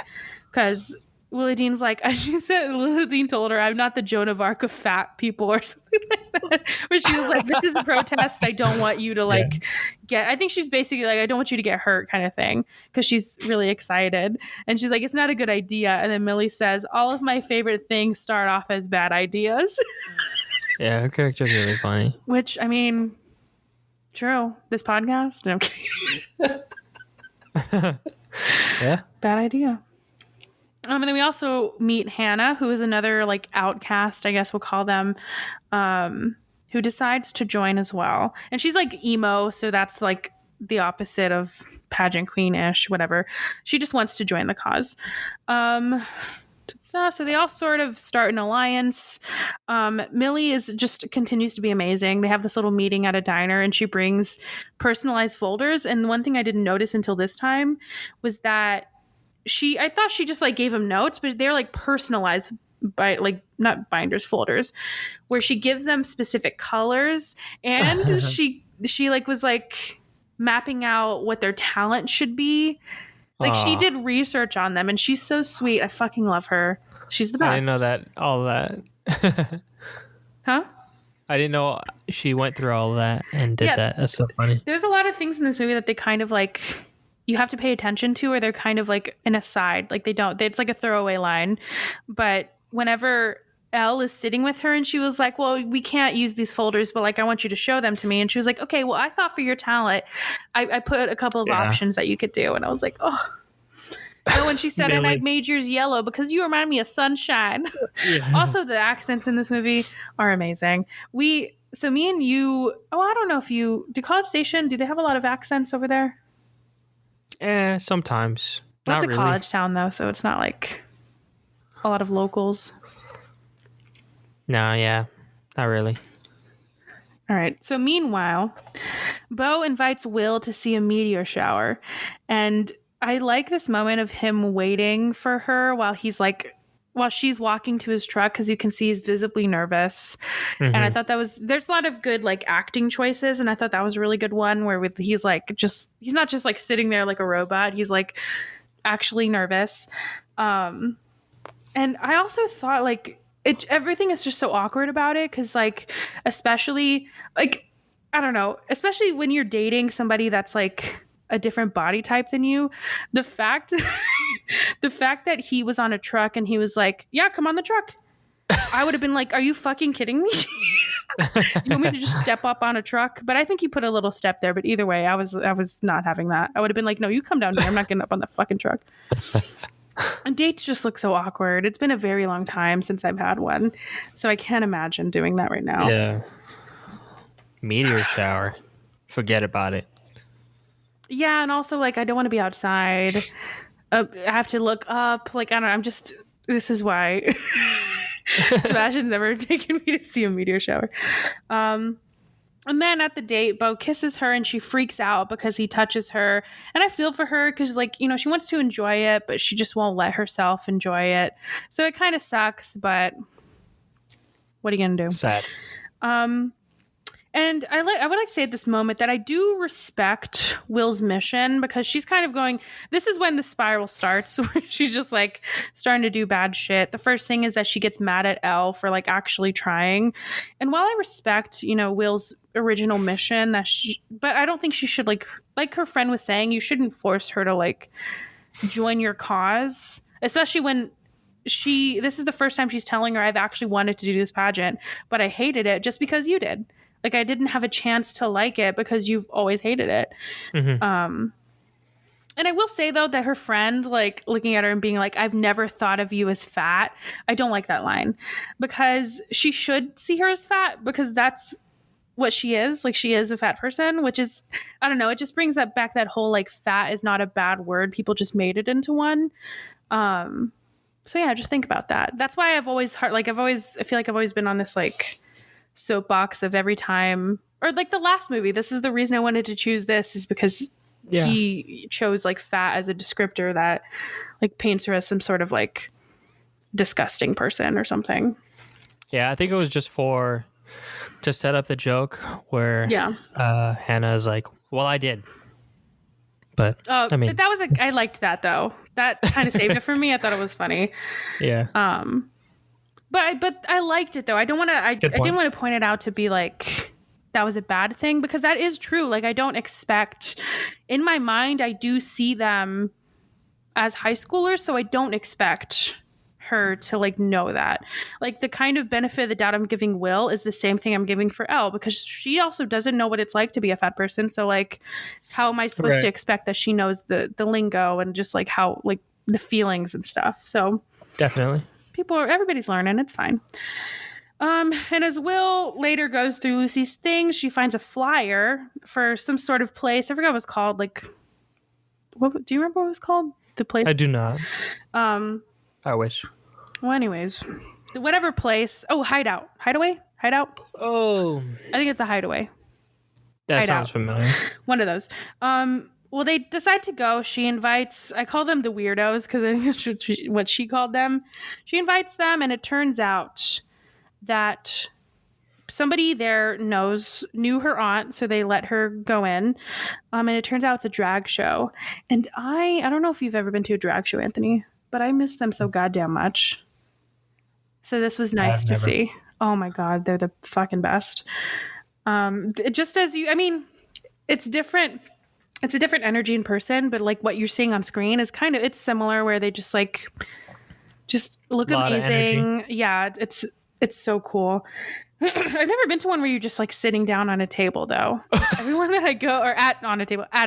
Because Willie Dean's like, she said, Willie Dean told her, I'm not the Joan of Arc of fat people or something like that. Where she was like, this is a protest. I don't want you to like get, I think she's basically like, I don't want you to get hurt kind of thing. Because she's really excited. And she's like, it's not a good idea. And then Millie says, all of my favorite things start off as bad ideas. Yeah, her character's really funny. Which, I mean, true. This podcast? No, I'm kidding. Yeah. Bad idea. And then we also meet Hannah, who is another like outcast, I guess we'll call them, who decides to join as well. And she's like emo, so that's like the opposite of pageant queen-ish, whatever. She just wants to join the cause. So they all sort of start an alliance. Millie continues to be amazing. They have this little meeting at a diner, and she brings personalized folders. And one thing I didn't notice until this time was that I thought she just like gave them notes, but they're like personalized by like not binders, folders, where she gives them specific colors, and she like was like mapping out what their talent should be. Like she did research on them, and she's so sweet. I fucking love her. She's the best. I didn't know that. All that. Huh? I didn't know she went through all of that and did that. That's so funny. There's a lot of things in this movie that they kind of like, you have to pay attention to, or they're kind of like an aside. Like it's like a throwaway line. But whenever Elle is sitting with her and she was like, well, we can't use these folders, but like, I want you to show them to me. And she was like, okay, well, I thought for your talent, I put a couple of options that you could do. And I was like, oh. And when she said, and I made yours yellow because you remind me of sunshine. Yeah. Also, the accents in this movie are amazing. So me and you, I don't know if do College Station, do they have a lot of accents over there? Sometimes. Well, it's a college town though, so it's not like a lot of locals. No, yeah, not really. All right. So meanwhile, Beau invites Will to see a meteor shower, and I like this moment of him waiting for her while she's walking to his truck, because you can see he's visibly nervous. Mm-hmm. And I thought there's a lot of good like acting choices, and I thought that was a really good one where he's not just like sitting there like a robot. He's like actually nervous. And I also thought like everything is just so awkward about it, because like especially like I don't know, especially when you're dating somebody that's like a different body type than you, the fact that he was on a truck and he was like, yeah, come on the truck, I would have been like, are you fucking kidding me? You want me to just step up on a truck? But I think you put a little step there. But either way, I was not having that. I would have been like, no, you come down here. I'm not getting up on the fucking truck. And dates just look so awkward. It's been a very long time since I've had one. So I can't imagine doing that right now. Yeah. Meteor shower. Forget about it. Yeah, and also, like, I don't want to be outside. I have to look up. Like, I don't know. This is why Sebastian's never taken me to see a meteor shower. And then at the date, Bo kisses her and she freaks out because he touches her. And I feel for her because, like, you know, she wants to enjoy it, but she just won't let herself enjoy it. So it kind of sucks, but what are you going to do? Sad. And I would like to say at this moment that I do respect Will's mission, because she's kind of going, this is when the spiral starts, where she's just like starting to do bad shit. The first thing is that she gets mad at Elle for like actually trying. And while I respect, you know, Will's original mission, but I don't think she should like her friend was saying, you shouldn't force her to like join your cause, especially when this is the first time she's telling her, I've actually wanted to do this pageant, but I hated it just because you did. Like, I didn't have a chance to like it because you've always hated it. Mm-hmm. And I will say, though, that her friend, like, looking at her and being like, I've never thought of you as fat. I don't like that line, because she should see her as fat, because that's what she is. Like, she is a fat person, which is, I don't know. It just brings back that whole, like, fat is not a bad word. People just made it into one. So, yeah, just think about that. That's why I feel like I've always been on this, like, soapbox of every time, or like the last movie, this is the reason I wanted to choose this, is because he chose like fat as a descriptor that like paints her as some sort of like disgusting person or something. Yeah, I think it was just to set up the joke where Hannah is like, well, I did. But I mean, that was I liked that though. That kind of saved it for me. I thought it was funny. Yeah. But I liked it though. I didn't want to point it out to be like that was a bad thing, because that is true. Like, I don't expect, in my mind, I do see them as high schoolers, so I don't expect her to like know that. Like, the kind of benefit of the doubt I'm giving Will is the same thing I'm giving for Elle, because she also doesn't know what it's like to be a fat person. So like, how am I supposed to expect that she knows the lingo and just like how like the feelings and stuff? So definitely. Everybody's learning. It's fine. And as Will later goes through Lucy's things, she finds a flyer for some sort of place. I forgot what it was called. Like, do you remember what it was called? The place? I do not. I wish. Well, anyways, whatever place. Oh, hideout. Hideaway? Hideout? Oh. I think it's a hideaway. That sounds familiar. One of those. Well, they decide to go. She invites, I call them the weirdos because I think that's what she called them. She invites them, and it turns out that somebody there knew her aunt, so they let her go in. And it turns out it's a drag show. And I don't know if you've ever been to a drag show, Anthony, but I miss them so goddamn much. So this was nice to see. Oh my God, they're the fucking best. Just as it's different. It's a different energy in person, but like what you're seeing on screen is it's similar, where they just look amazing. Yeah, it's so cool. I've never been to one where you're just like sitting down on a table though. Everyone that I go at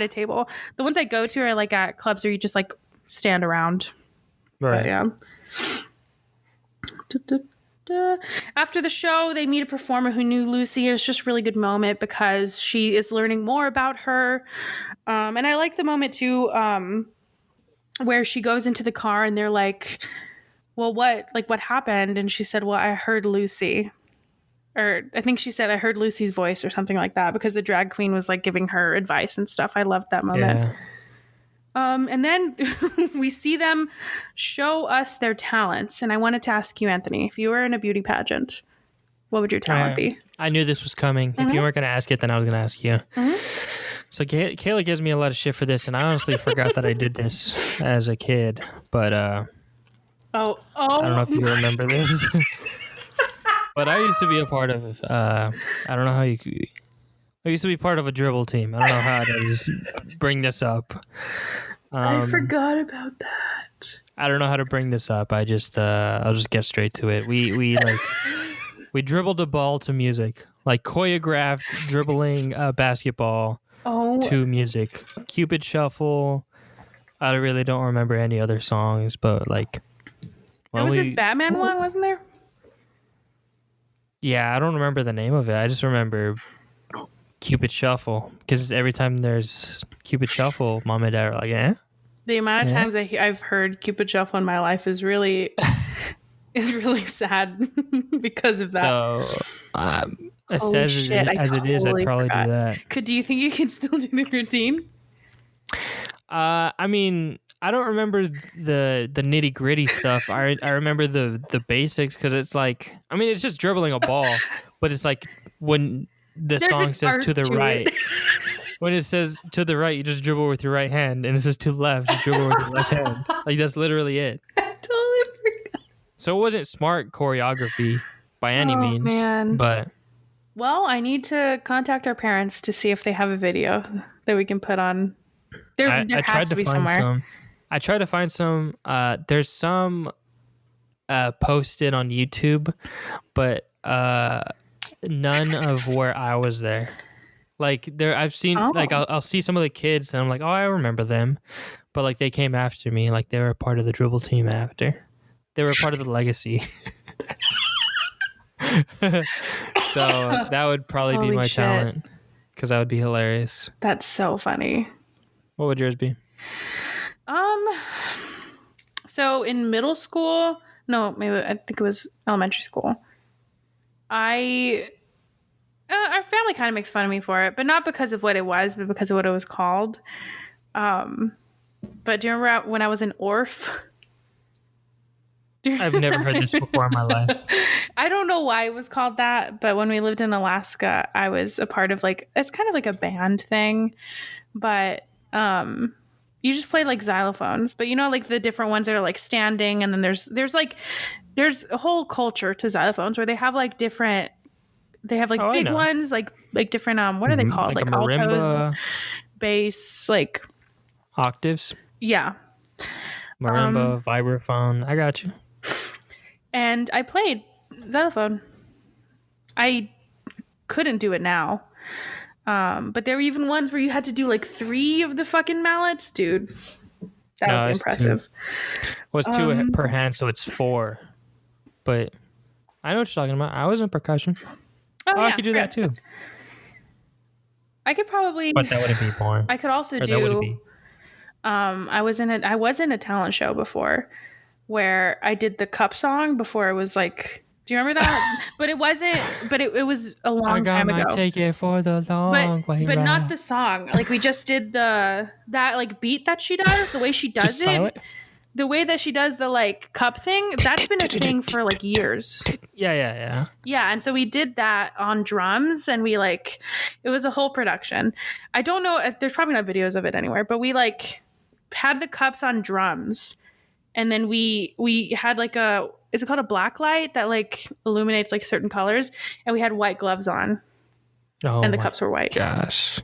a table. The ones I go to are like at clubs where you just like stand around. Right. But, yeah. After the show, they meet a performer who knew Lucy. It's just a really good moment because she is learning more about her. And I like the moment too, where she goes into the car and they're like, well, what happened? And she said, well, I heard Lucy. Or I think she said, I heard Lucy's voice or something like that, because the drag queen was like giving her advice and stuff. I loved that moment. Yeah. And then we see them show us their talents. And I wanted to ask you, Anthony, if you were in a beauty pageant, what would your talent be? I knew this was coming. Mm-hmm. If you weren't going to ask it, then I was going to ask you. Mm-hmm. So Kayla gives me a lot of shit for this, and I honestly forgot that I did this as a kid. But I don't know if you remember this. But I used to be a part of, I don't know how I used to be part of a dribble team. I don't know how to just bring this up. I forgot about that. I don't know how to bring this up. I'll just get straight to it. We dribbled a ball to music like choreographed dribbling basketball Oh, to music. Cupid Shuffle. I really don't remember any other songs, but like, there was this Batman one, wasn't there? yeah, I don't remember the name of it. I just remember Cupid Shuffle because every time there's Cupid Shuffle, mom and dad are like, eh? The amount of times I've heard Cupid Shuffle in my life is really sad because of that. So, as it is, I'd probably do that. Do you think you can still do the routine? I mean, I don't remember the nitty gritty stuff. I remember the basics because it's like, I mean, it's just dribbling a ball, but it's like when the song says to the right. When it says to the right, you just dribble with your right hand, and it says to the left, you dribble with your left hand. Like, that's literally it. I totally forgot. So it wasn't smart choreography by any means, man. but... Well, I need to contact our parents to see if they have a video that we can put on. There has to be somewhere. I tried to find some. There's some posted on YouTube, but none of where I was there. Like I've seen like I'll see some of the kids and I'm like, oh, I remember them, but like they came after me, like they were a part of the dribble team after. They were a part of the legacy. So that would probably be my talent because that would be hilarious. That's so funny. What would yours be? So in middle school, no, maybe I think it was elementary school. Our family kind of makes fun of me for it, but not because of what it was, but because of what it was called. But do you remember when I was an orph? I've never heard this before in my life. I don't know why it was called that, but when we lived in Alaska, I was a part of it's kind of like a band thing, but you just played like xylophones, but like the different ones that are like standing, and then there's a whole culture to xylophones where they have like different. They have like big ones, like different what are they called? Like altos, bass, like octaves. Yeah. Marimba, vibraphone. I got you. And I played xylophone. I couldn't do it now. But there were even ones where you had to do like 3 of the fucking mallets, dude. That was impressive. Well, it's 2 per hand, so it's 4. But I know what you're talking about. I was in percussion. Oh, yeah, I could do that too. I could probably, but that wouldn't be boring. I could also do. I was in a talent show before, where I did the cup song before it was like. Do you remember that? But it wasn't. But it was a long time ago. Take it for the long way. But not the song. Like we just did that like beat that she does. The way she does just it. Silent? The way that she does the like cup thing, that's been a thing for like years. Yeah. Yeah, and so we did that on drums, and we it was a whole production. I don't know if there's probably not videos of it anywhere, but we had the cups on drums, and then we had is it called a black light that illuminates certain colors, and we had white gloves on. Oh, and the cups were white. Gosh.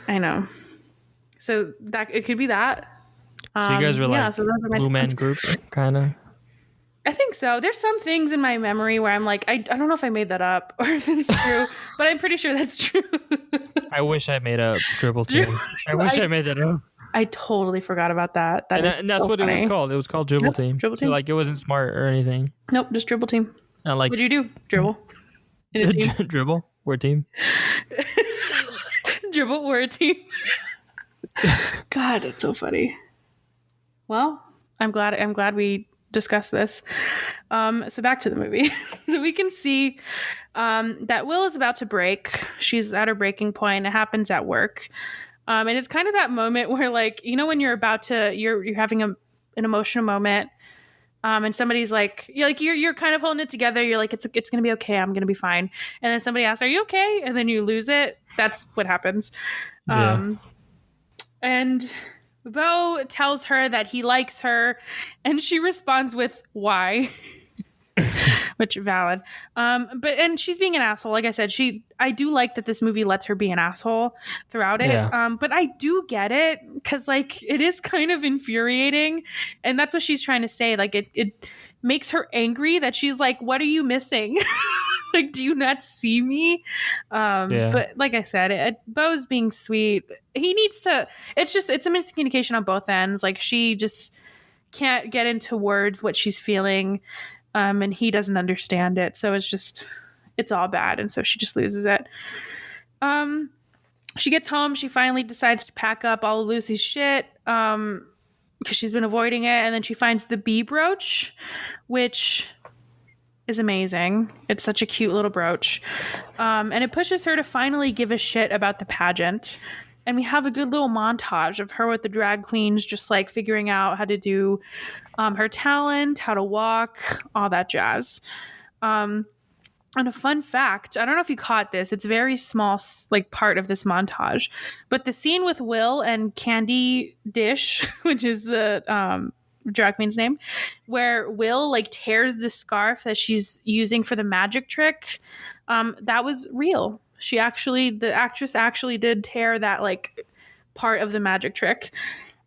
I know. So that it could be that. So you guys were Blue Man Group, kind of? I think so. There's some things in my memory where I'm I don't know if I made that up or if it's true, but I'm pretty sure that's true. I wish I made a dribble team. I wish I made that up. I totally forgot about that. And that's so what funny. It was called. It was called Dribble Team. Dribble Team. So, it wasn't smart or anything. Nope, just Dribble Team. What'd you do? Dribble. Dribble? We're a team. Dribble, we're a team. God, it's so funny. Well, I'm glad we discussed this. So back to the movie. So we can see that Will is about to break. She's at her breaking point. It happens at work. And it's kind of that moment where when you're about to you're having an emotional moment. And somebody's you're kind of holding it together. You're it's going to be okay. I'm going to be fine. And then somebody asks, "Are you okay?" And then you lose it. That's what happens. Yeah. And Bo tells her that he likes her, and she responds with "Why?" Which valid. But she's being an asshole. Like I said, I do like that this movie lets her be an asshole throughout it. Yeah. But I do get it because it is kind of infuriating, and that's what she's trying to say. It makes her angry that she's what are you missing? Like, do you not see me? But like I said, Bo's being sweet. He needs to. It's a miscommunication on both ends. Like, she just can't get into words what she's feeling, and he doesn't understand it. So it's all bad, and so she just loses it. She gets home. She finally decides to pack up all of Lucy's shit, because she's been avoiding it, and then she finds the bee brooch, which is amazing. It's such a cute little brooch. And it pushes her to finally give a shit about the pageant. And we have a good little montage of her with the drag queens, just like figuring out how to do her talent, how to walk, all that jazz. And a fun fact, I don't know if you caught this, it's a very small like part of this montage, but the scene with Will and Candy Dish, which is the drag queen's name, where Will like tears the scarf that she's using for the magic trick, that was real. The actress actually did tear that like part of the magic trick.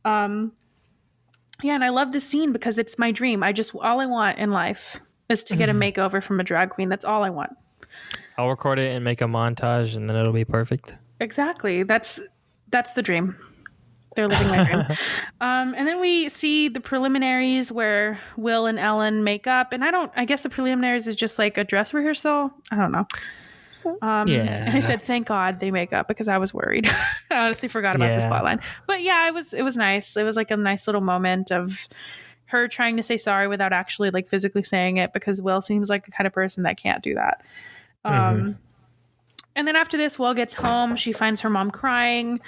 And I love this scene because it's my dream. All I want in life is to get a makeover from a drag queen. That's all I want. I'll record it and make a montage, and then it'll be perfect. Exactly. That's the dream. They're living my dream. And then we see the preliminaries where Will and Ellen make up. And I guess the preliminaries is just like a dress rehearsal. I don't know. And I said, thank God they make up, because I was worried. I honestly forgot about this plotline. But yeah, it was nice. It was like a nice little moment of her trying to say sorry without actually like physically saying it, because Will seems like the kind of person that can't do that. And then after this, Will gets home. She finds her mom crying.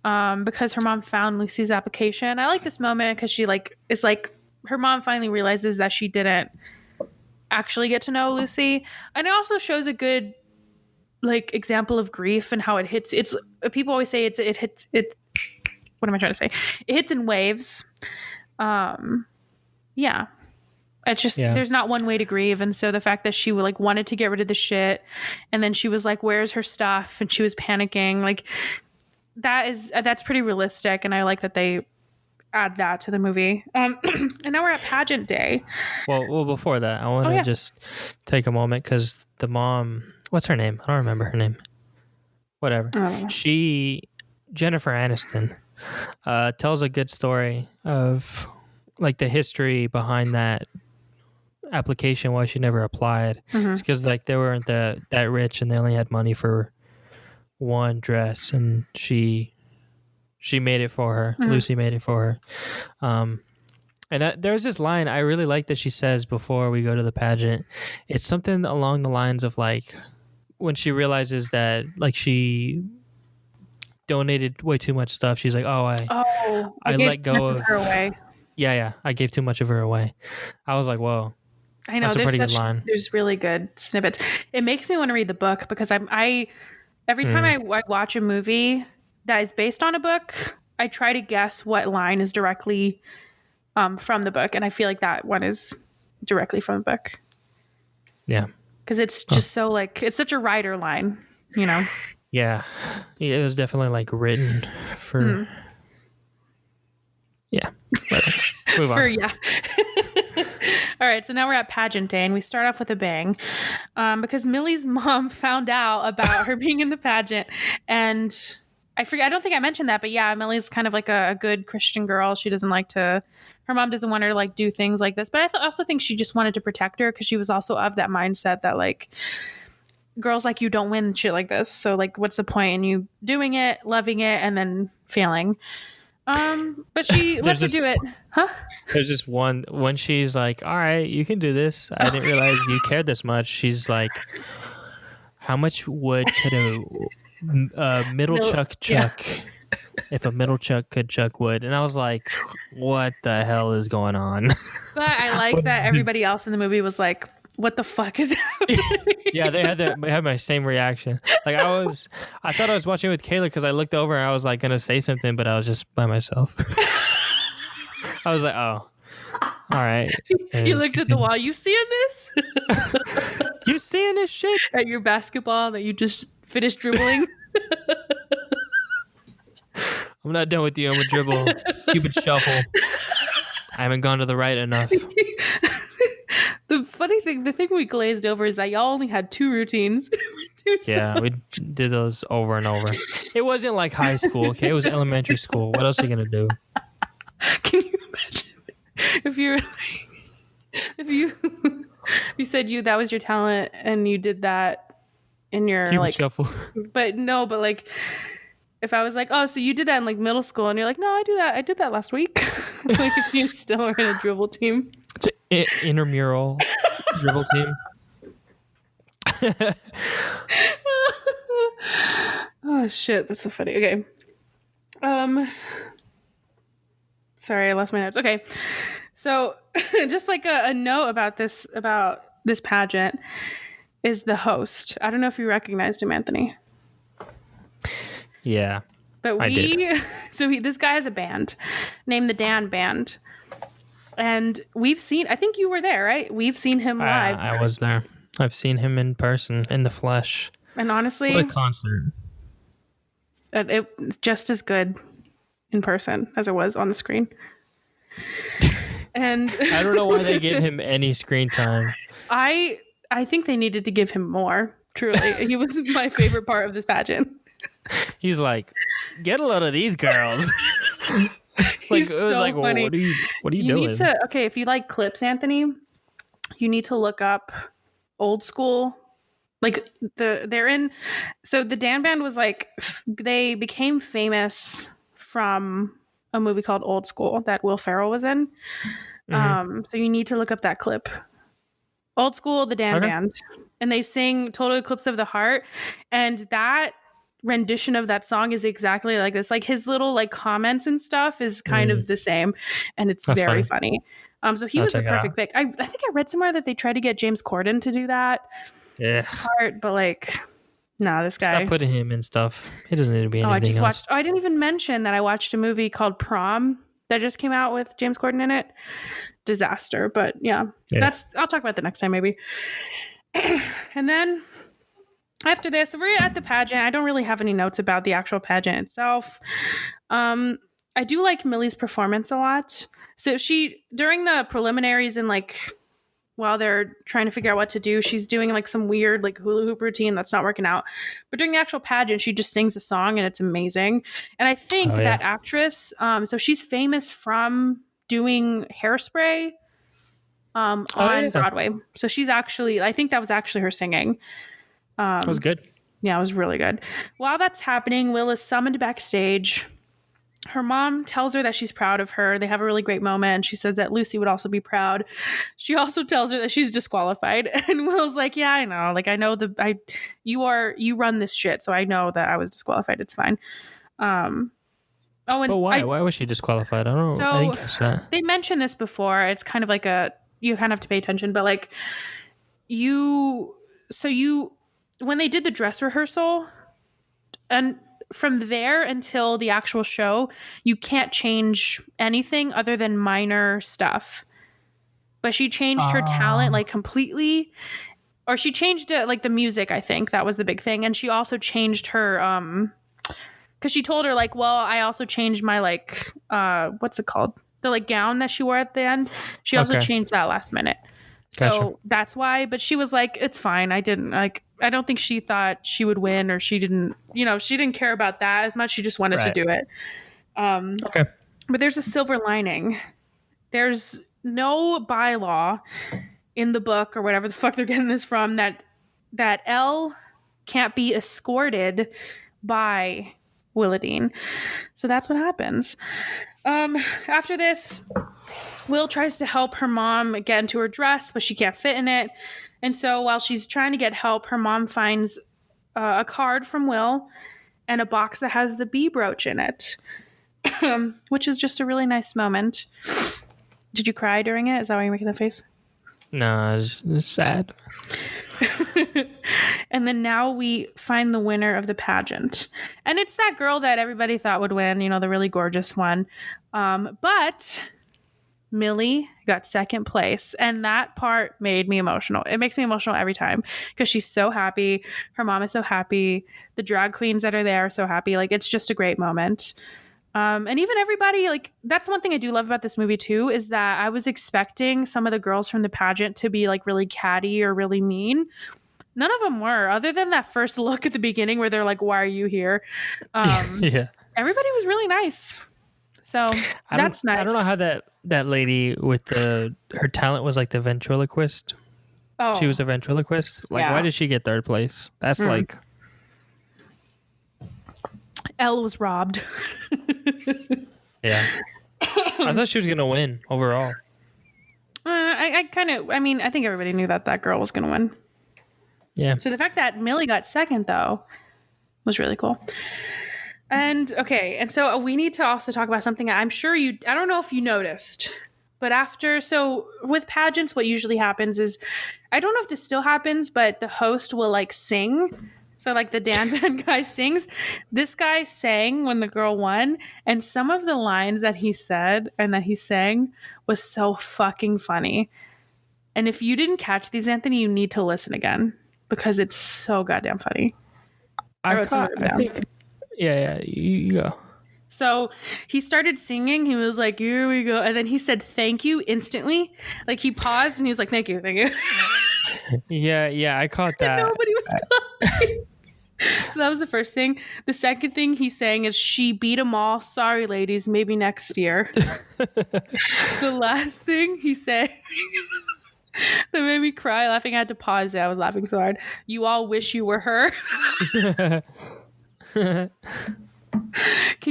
Because her mom found Lucy's application. I like this moment because she is like her mom finally realizes that she didn't actually get to know Lucy, and it also shows a good like example of grief and how it hits. It's people always say it hits. What am I trying to say? It hits in waves. Yeah. It's just there's not one way to grieve, and so the fact that she like wanted to get rid of the shit, and then she was like, "Where's her stuff?" and she was panicking, like. That's pretty realistic, and I like that they add that to the movie. And now we're at pageant day. Well, before that, I want to just take a moment because the mom, what's her name? I don't remember her name. Whatever. Jennifer Aniston, tells a good story of like the history behind that application, why she never applied. It's because like they weren't that rich, and they only had money for one dress, and she made it for her. Lucy made it for her. And there's this line I really like that she says before we go to the pageant. It's something along the lines of like when she realizes that like she donated way too much stuff. She's like, I let go of her away. Yeah, I gave too much of her away. I was like, whoa. I know, that's a pretty good line. There's really good snippets. It makes me want to read the book because every time I watch a movie that is based on a book, I try to guess what line is directly from the book. And I feel like that one is directly from the book. Yeah. Because it's just so like, it's such a writer line, you know? Yeah. It was definitely like written for... Yeah. Move on. All right, so now we're at pageant day, and we start off with a bang because Millie's mom found out about her being in the pageant, and I don't think I mentioned that, but yeah, Millie's kind of like a good Christian girl. She doesn't like to, her mom doesn't want her to like do things like this, but I also think she just wanted to protect her because she was also of that mindset that like girls like you don't win shit like this. So like, what's the point in you doing it, loving it, and then failing? But she lets her do it. Huh? There's just one when she's like, all right, you can do this. I didn't realize you cared this much. She's like, how much wood could a middle chuck if a middle chuck could chuck wood? And I was like, what the hell is going on? But I like that everybody else in the movie was like, what the fuck is happening? Yeah, they had my same reaction. Like I thought I was watching it with Kayla because I looked over and I was like gonna say something, but I was just by myself. I was like, oh, all right. You looked at the wall. You seeing this? You seeing this shit at your basketball that you just finished dribbling? I'm not done with you. I'm a dribble. Cupid shuffle. I haven't gone to the right enough. The funny funny thing, the thing we glazed over is that y'all only had 2 routines. Yeah, we did those over and over. It wasn't like high school, okay? It was elementary school. What else are you gonna do? Can you imagine if you're if you you said that was your talent and you did that in your Cupid like shuffle. but like if I was like, oh, so you did that in like middle school, and you're like, no, I did that last week. Like if you still are in a dribble team. It's an intramural dribble team. Oh shit, that's so funny. Okay. Sorry, I lost my notes. Okay. So just like a note about this pageant is the host. I don't know if you recognized him, Anthony. Yeah. But this guy has a band named the Dan Band. And I think you were there, right? We've seen him live. I was there. I've seen him in person, in the flesh. And honestly, what a concert. It's just as good in person as it was on the screen. And I don't know why they gave him any screen time. I think they needed to give him more. Truly, he was my favorite part of this pageant. He's like, get a load of these girls. He's so funny. Well, what are you doing? If you like clips, Anthony, you need to look up Old School. Like the Dan Band was like, they became famous from a movie called Old School that Will Ferrell was in. Mm-hmm. So you need to look up that clip. Old School, the Dan Band. And they sing Total Eclipse of the Heart. And that rendition of that song is exactly like this. Like his little like comments and stuff is kind of the same. And it's very funny. So he was the perfect pick. I think I read somewhere that they tried to get James Corden to do that part, but like, no, this guy. Stop putting him in stuff. He doesn't need to be anything else. I didn't even mention that I watched a movie called Prom that just came out with James Corden in it. Disaster, but yeah. I'll talk about that next time maybe. And then after this, we're at the pageant. I don't really have any notes about the actual pageant itself. I do like Millie's performance a lot. So during the preliminaries and like while they're trying to figure out what to do, she's doing like some weird like hula hoop routine that's not working out. But during the actual pageant, she just sings a song and it's amazing. And I think that actress, so she's famous from doing Hairspray on Broadway. So she's actually, I think that was actually her singing. That was good. Yeah, it was really good. While that's happening, Will is summoned backstage. Her mom tells her that she's proud of her. They have a really great moment. And she says that Lucy would also be proud. She also tells her that she's disqualified. And Will's like, yeah, I know. Like, I know you run this shit. So I know that I was disqualified. It's fine. But why? Why was she disqualified? I didn't catch that. They mentioned this before. It's kind of like you kind of have to pay attention, but like when they did the dress rehearsal and from there until the actual show, you can't change anything other than minor stuff. But she changed her talent like completely, or she changed it like the music. I think that was the big thing, and she also changed her because she told her like, well, I also changed my like what's it called, the like gown that she wore at the end. She also changed that last minute. So that's why, but she was like, it's fine. I don't think she thought she would win, or she didn't care about that as much. She just wanted to do it. But there's a silver lining. There's no bylaw in the book or whatever the fuck they're getting this from that Elle can't be escorted by Willadine. So that's what happens. After this, Will tries to help her mom get into her dress, but she can't fit in it. And so while she's trying to get help, her mom finds a card from Will and a box that has the bee brooch in it, which is just a really nice moment. Did you cry during it? Is that why you're making that face? No, it's sad. And then now we find the winner of the pageant. And it's that girl that everybody thought would win, the really gorgeous one. But Millie got second place, and that part made me emotional. It makes me emotional every time because she's so happy. Her mom is so happy. The drag queens that are there are so happy. Like, it's just a great moment. And even everybody, like, that's one thing I do love about this movie too, is that I was expecting some of the girls from the pageant to be like really catty or really mean. None of them were, other than that first look at the beginning where they're like, "Why are you here?" Yeah. Everybody was really nice. So that's nice. I don't know how that lady with her talent was like the ventriloquist. Oh, She was a ventriloquist. Like, yeah. why did she get third place? That's like, Elle was robbed. yeah. I thought she was gonna win overall. I think everybody knew that girl was going to win. Yeah. So the fact that Millie got second, though, was really cool. And so we need to also talk about something I'm sure I don't know if you noticed, but with pageants, what usually happens is, I don't know if this still happens, but the host will like sing. So like the Dan band guy sings. This guy sang when the girl won, and some of the lines that he said and that he sang was so fucking funny. And if you didn't catch these, Anthony, you need to listen again because it's so goddamn funny. I think, yeah, you go. So he started singing. He was like, "Here we go," and then he said, "Thank you," instantly. Like he paused and he was like, "Thank you, thank you." Yeah, I caught that. And nobody was clapping. So that was the first thing. The second thing he's saying is, "She beat them all. Sorry, ladies. Maybe next year." The last thing he said that made me cry laughing. I had to pause it. I was laughing so hard. "You all wish you were her." Can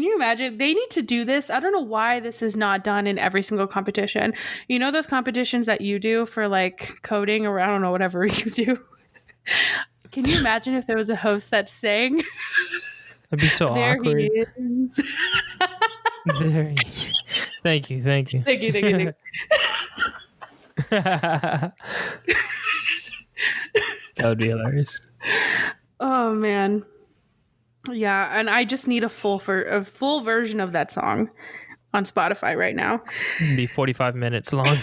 you imagine? They need to do this. I don't know why this is not done in every single competition. You know those competitions that you do for like coding or I don't know, whatever you do? Can you imagine if there was a host that sang? That'd be so There awkward. he is. Thank you. Thank you. That would be hilarious. Oh man. Yeah, and I just need a full version of that song on Spotify right now. It'd be 45 minutes long.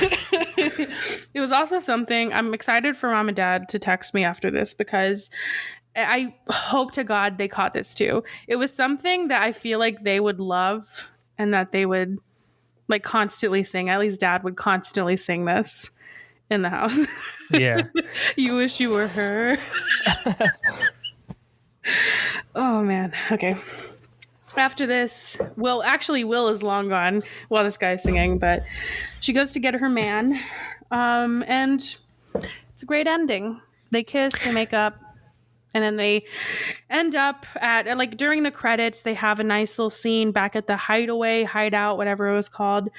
It was also something I'm excited for mom and dad to text me after this because I hope to God they caught this too. It was something that I feel like they would love and that they would like constantly sing. At least dad would constantly sing this in the house. Yeah. You wish you were her. Oh man. Okay. After this, Will is long gone while this guy is singing, but she goes to get her man. And it's a great ending. They kiss, they make up, and then they end up at, like, during the credits, they have a nice little scene back at the hideout, whatever it was called.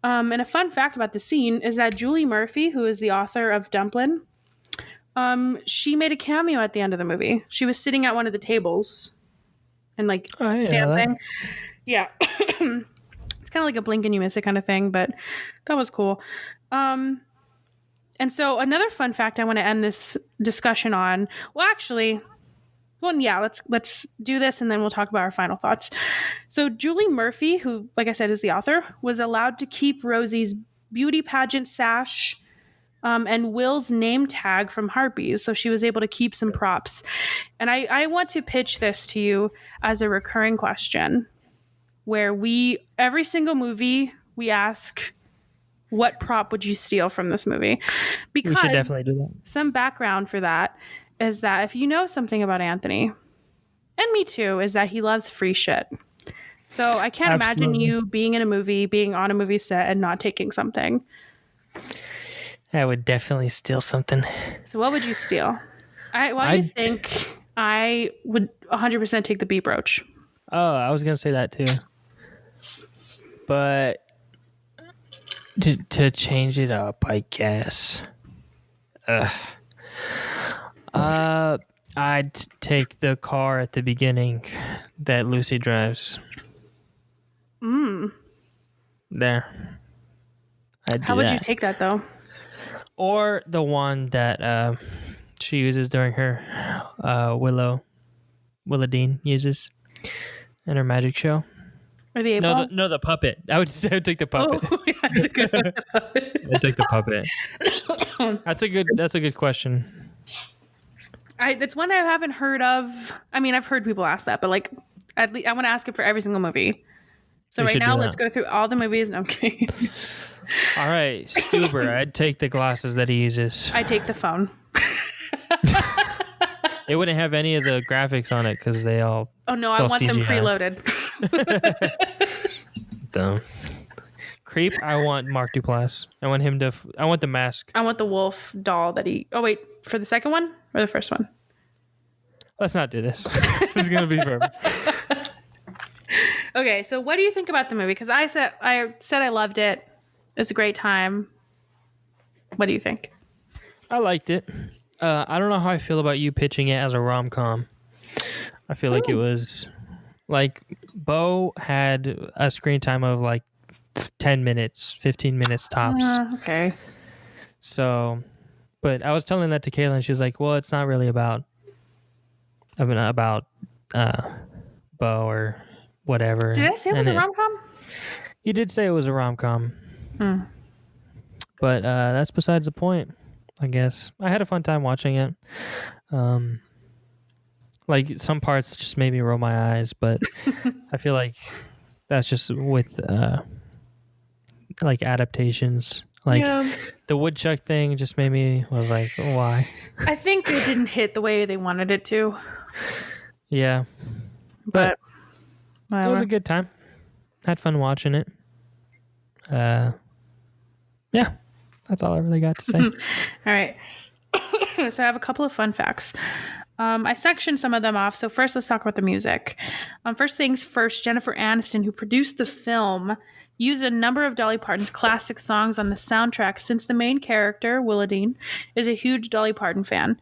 And a fun fact about the scene is that Julie Murphy, who is the author of Dumplin, she made a cameo at the end of the movie. She was sitting at one of the tables and like dancing. Yeah. It's kind of like a blink and you miss it kind of thing, but that was cool. And so another fun fact I want to end this discussion on. Let's do this and then we'll talk about our final thoughts. So Julie Murphy, who, like I said, is the author, was allowed to keep Rosie's beauty pageant sash and Will's name tag from Harpies. So she was able to keep some props. And I want to pitch this to you as a recurring question where every single movie, we ask, what prop would you steal from this movie? Because we should definitely do that. Some background for that is that if you know something about Anthony, and me too, is that he loves free shit. So I can't imagine you being in a movie, being on a movie set and not taking something. I would definitely steal something. So what would you steal? Why do you think I would 100% take the beat brooch? Oh, I was going to say that too. But to change it up, I guess. I'd take the car at the beginning that Lucy drives. There. How would you take that though? Or the one that she uses during her Willowdene uses in her magic show. Or the A-ball? No, the puppet. I would take the puppet. Oh, yeah, that's a good one. I'd take the puppet. That's a good question. It's one I haven't heard of. I mean, I've heard people ask that, but like, at least I want to ask it for every single movie. So We right should now, do let's that. go through all the movies. No, I'm kidding. All right, Stuber. I'd take the glasses that he uses. I take the phone. It wouldn't have any of the graphics on it because they all. Oh no, it's I all want them CGI. preloaded. Dumb. Creep. I want Mark Duplass. I want him to. I want the mask. I want the wolf doll that he. Oh wait, for the second one or the first one? Let's not do this. This is gonna be perfect. Okay, so what do you think about the movie? Because I said I loved it. It was a great time. What do you think? I liked it. I don't know how I feel about you pitching it as a rom-com. I feel like it was like Bo had a screen time of like 10 minutes, 15 minutes tops. Okay. So, but I was telling that to Kayla and she was like, well, it's not really about Bo or whatever. Did I say it was a rom-com? You did say it was a rom-com. But that's besides the point, I guess. I had a fun time watching it. Like some parts just made me roll my eyes, but I feel like that's just with like adaptations. Like the woodchuck thing just made me was like, why? I think it didn't hit the way they wanted it to. Yeah. But it was a good time. Had fun watching it. Yeah. That's all I really got to say. All right. So I have a couple of fun facts. I sectioned some of them off. So first, let's talk about the music. First things first, Jennifer Aniston, who produced the film, used a number of Dolly Parton's classic songs on the soundtrack since the main character, Willadine, is a huge Dolly Parton fan.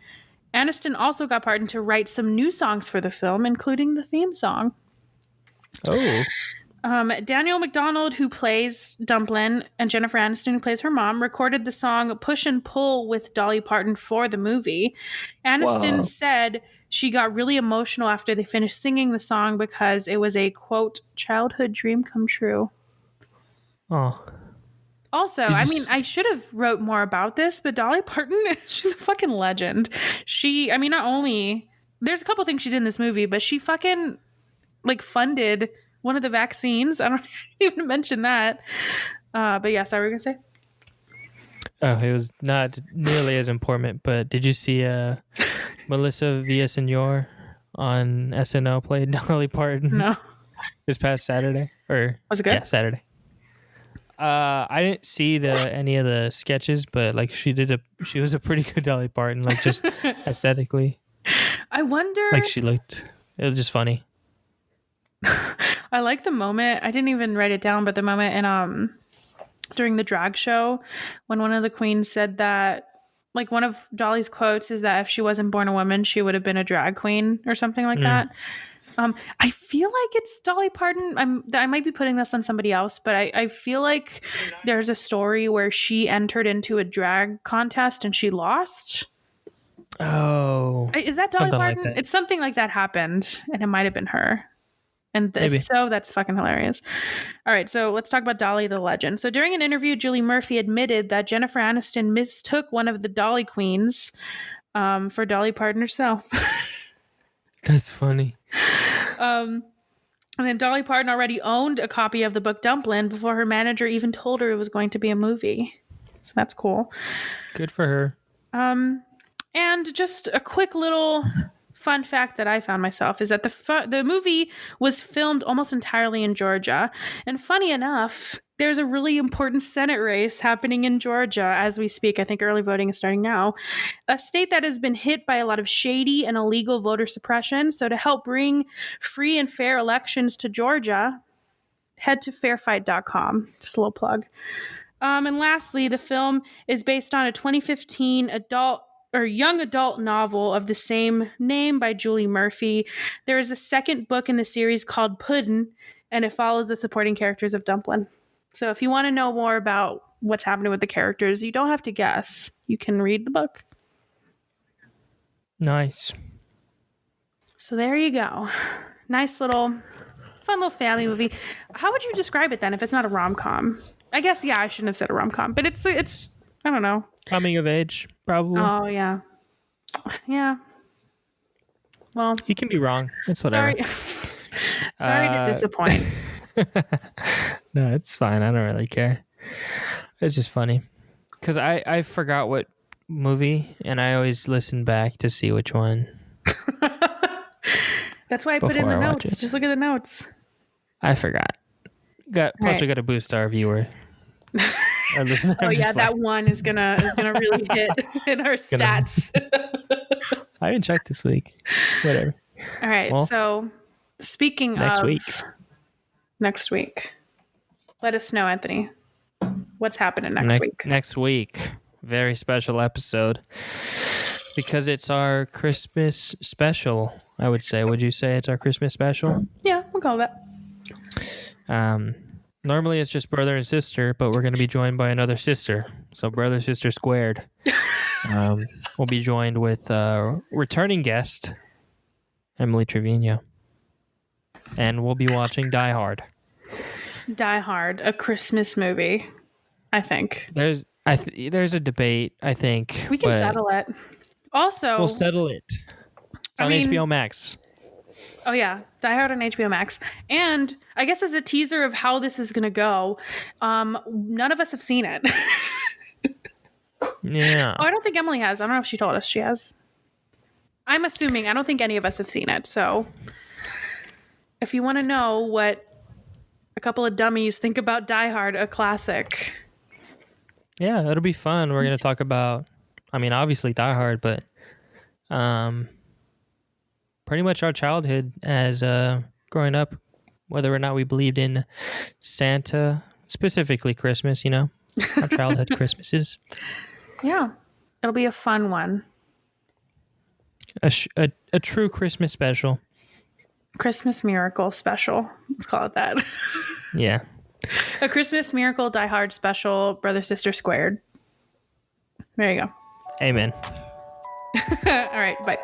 Aniston also got Parton to write some new songs for the film, including the theme song. Oh. Daniel McDonald, who plays Dumplin, and Jennifer Aniston, who plays her mom, recorded the song Push and Pull with Dolly Parton for the movie. Aniston said she got really emotional after they finished singing the song because it was a, quote, childhood dream come true. Oh. Also, I mean, I should have wrote more about this, but Dolly Parton, she's a fucking legend. She, I mean, not only, there's a couple things she did in this movie, but she fucking, like, funded one of the vaccines. I don't even mention that. But yeah, sorry, what were you going to say? Oh, it was not nearly as important, but did you see Melissa Villaseñor on SNL played Dolly Parton? No. This past Saturday? Or Was it good? Yeah, Saturday. I didn't see any of the sketches, but like she was a pretty good Dolly Parton, like just aesthetically. I wonder. Like it was just funny. I like the moment. I didn't even write it down, but the moment in during the drag show when one of the queens said that, like, one of Dolly's quotes is that if she wasn't born a woman, she would have been a drag queen or something like that. I feel like it's Dolly Parton. I might be putting this on somebody else, but I feel like there's a story where she entered into a drag contest and she lost. Oh. Is that Dolly Parton? Like that. It's something like that happened, and it might have been her. And if so, that's fucking hilarious. All right, so let's talk about Dolly the legend. So during an interview, Julie Murphy admitted that Jennifer Aniston mistook one of the Dolly queens for Dolly Parton herself. That's funny. And then Dolly Parton already owned a copy of the book Dumplin before her manager even told her it was going to be a movie. So that's cool. Good for her. And just a quick little fun fact that I found myself is that the movie was filmed almost entirely in Georgia. And funny enough, there's a really important Senate race happening in Georgia as we speak. I think early voting is starting now. A state that has been hit by a lot of shady and illegal voter suppression. So to help bring free and fair elections to Georgia, head to fairfight.com. Just a little plug. And lastly, the film is based on a 2015 young adult novel of the same name by Julie Murphy. There is a second book in the series called Puddin', and it follows the supporting characters of Dumplin. So if you want to know more about what's happening with the characters, you don't have to guess. You can read the book. Nice. So there you go. Nice fun little family movie. How would you describe it then if it's not a rom-com? I guess, yeah, I shouldn't have said a rom-com, but it's I don't know. Coming of age, probably. Oh, yeah. Yeah. Well, you can be wrong. It's whatever. Sorry to disappoint. No, it's fine. I don't really care. It's just funny because I forgot what movie, and I always listen back to see which one. That's why I put in the Before I watch notes. it. Just look at the notes. I forgot. Plus, Right. we got to boost our viewer. Our listener. Oh I'm yeah, just that playing. one is gonna really hit in our Gonna- stats. I didn't check this week. Whatever. All right. Well, So speaking next of week. next week, let us know, Anthony. What's happening next week? Next week, very special episode because it's our Christmas special. I would say. Would you say it's our Christmas special? Yeah, we'll call that. Normally it's just brother and sister, but we're going to be joined by another sister. So brother sister squared. We'll be joined with returning guest Emily Trevino, and we'll be watching Die Hard. Die Hard, a Christmas movie. I think There's a debate. I think we can but settle it. Also, We'll settle it. It's on HBO Max. Oh yeah, Die Hard on HBO Max. And I guess as a teaser of how this is going to go, none of us have seen it. Yeah. Oh, I don't think Emily has. I don't know if she told us she has. I'm assuming. I don't think any of us have seen it. So if you want to know what a couple of dummies think about Die Hard, a classic. Yeah, it'll be fun. We're going to talk about, obviously Die Hard, but pretty much our childhood as growing up, whether or not we believed in Santa, specifically Christmas, our childhood Christmases. Yeah, it'll be a fun one. A true Christmas special. Christmas Miracle special. Let's call it that. Yeah. A Christmas Miracle Die Hard special, brother sister squared. There you go. Amen. All right, bye.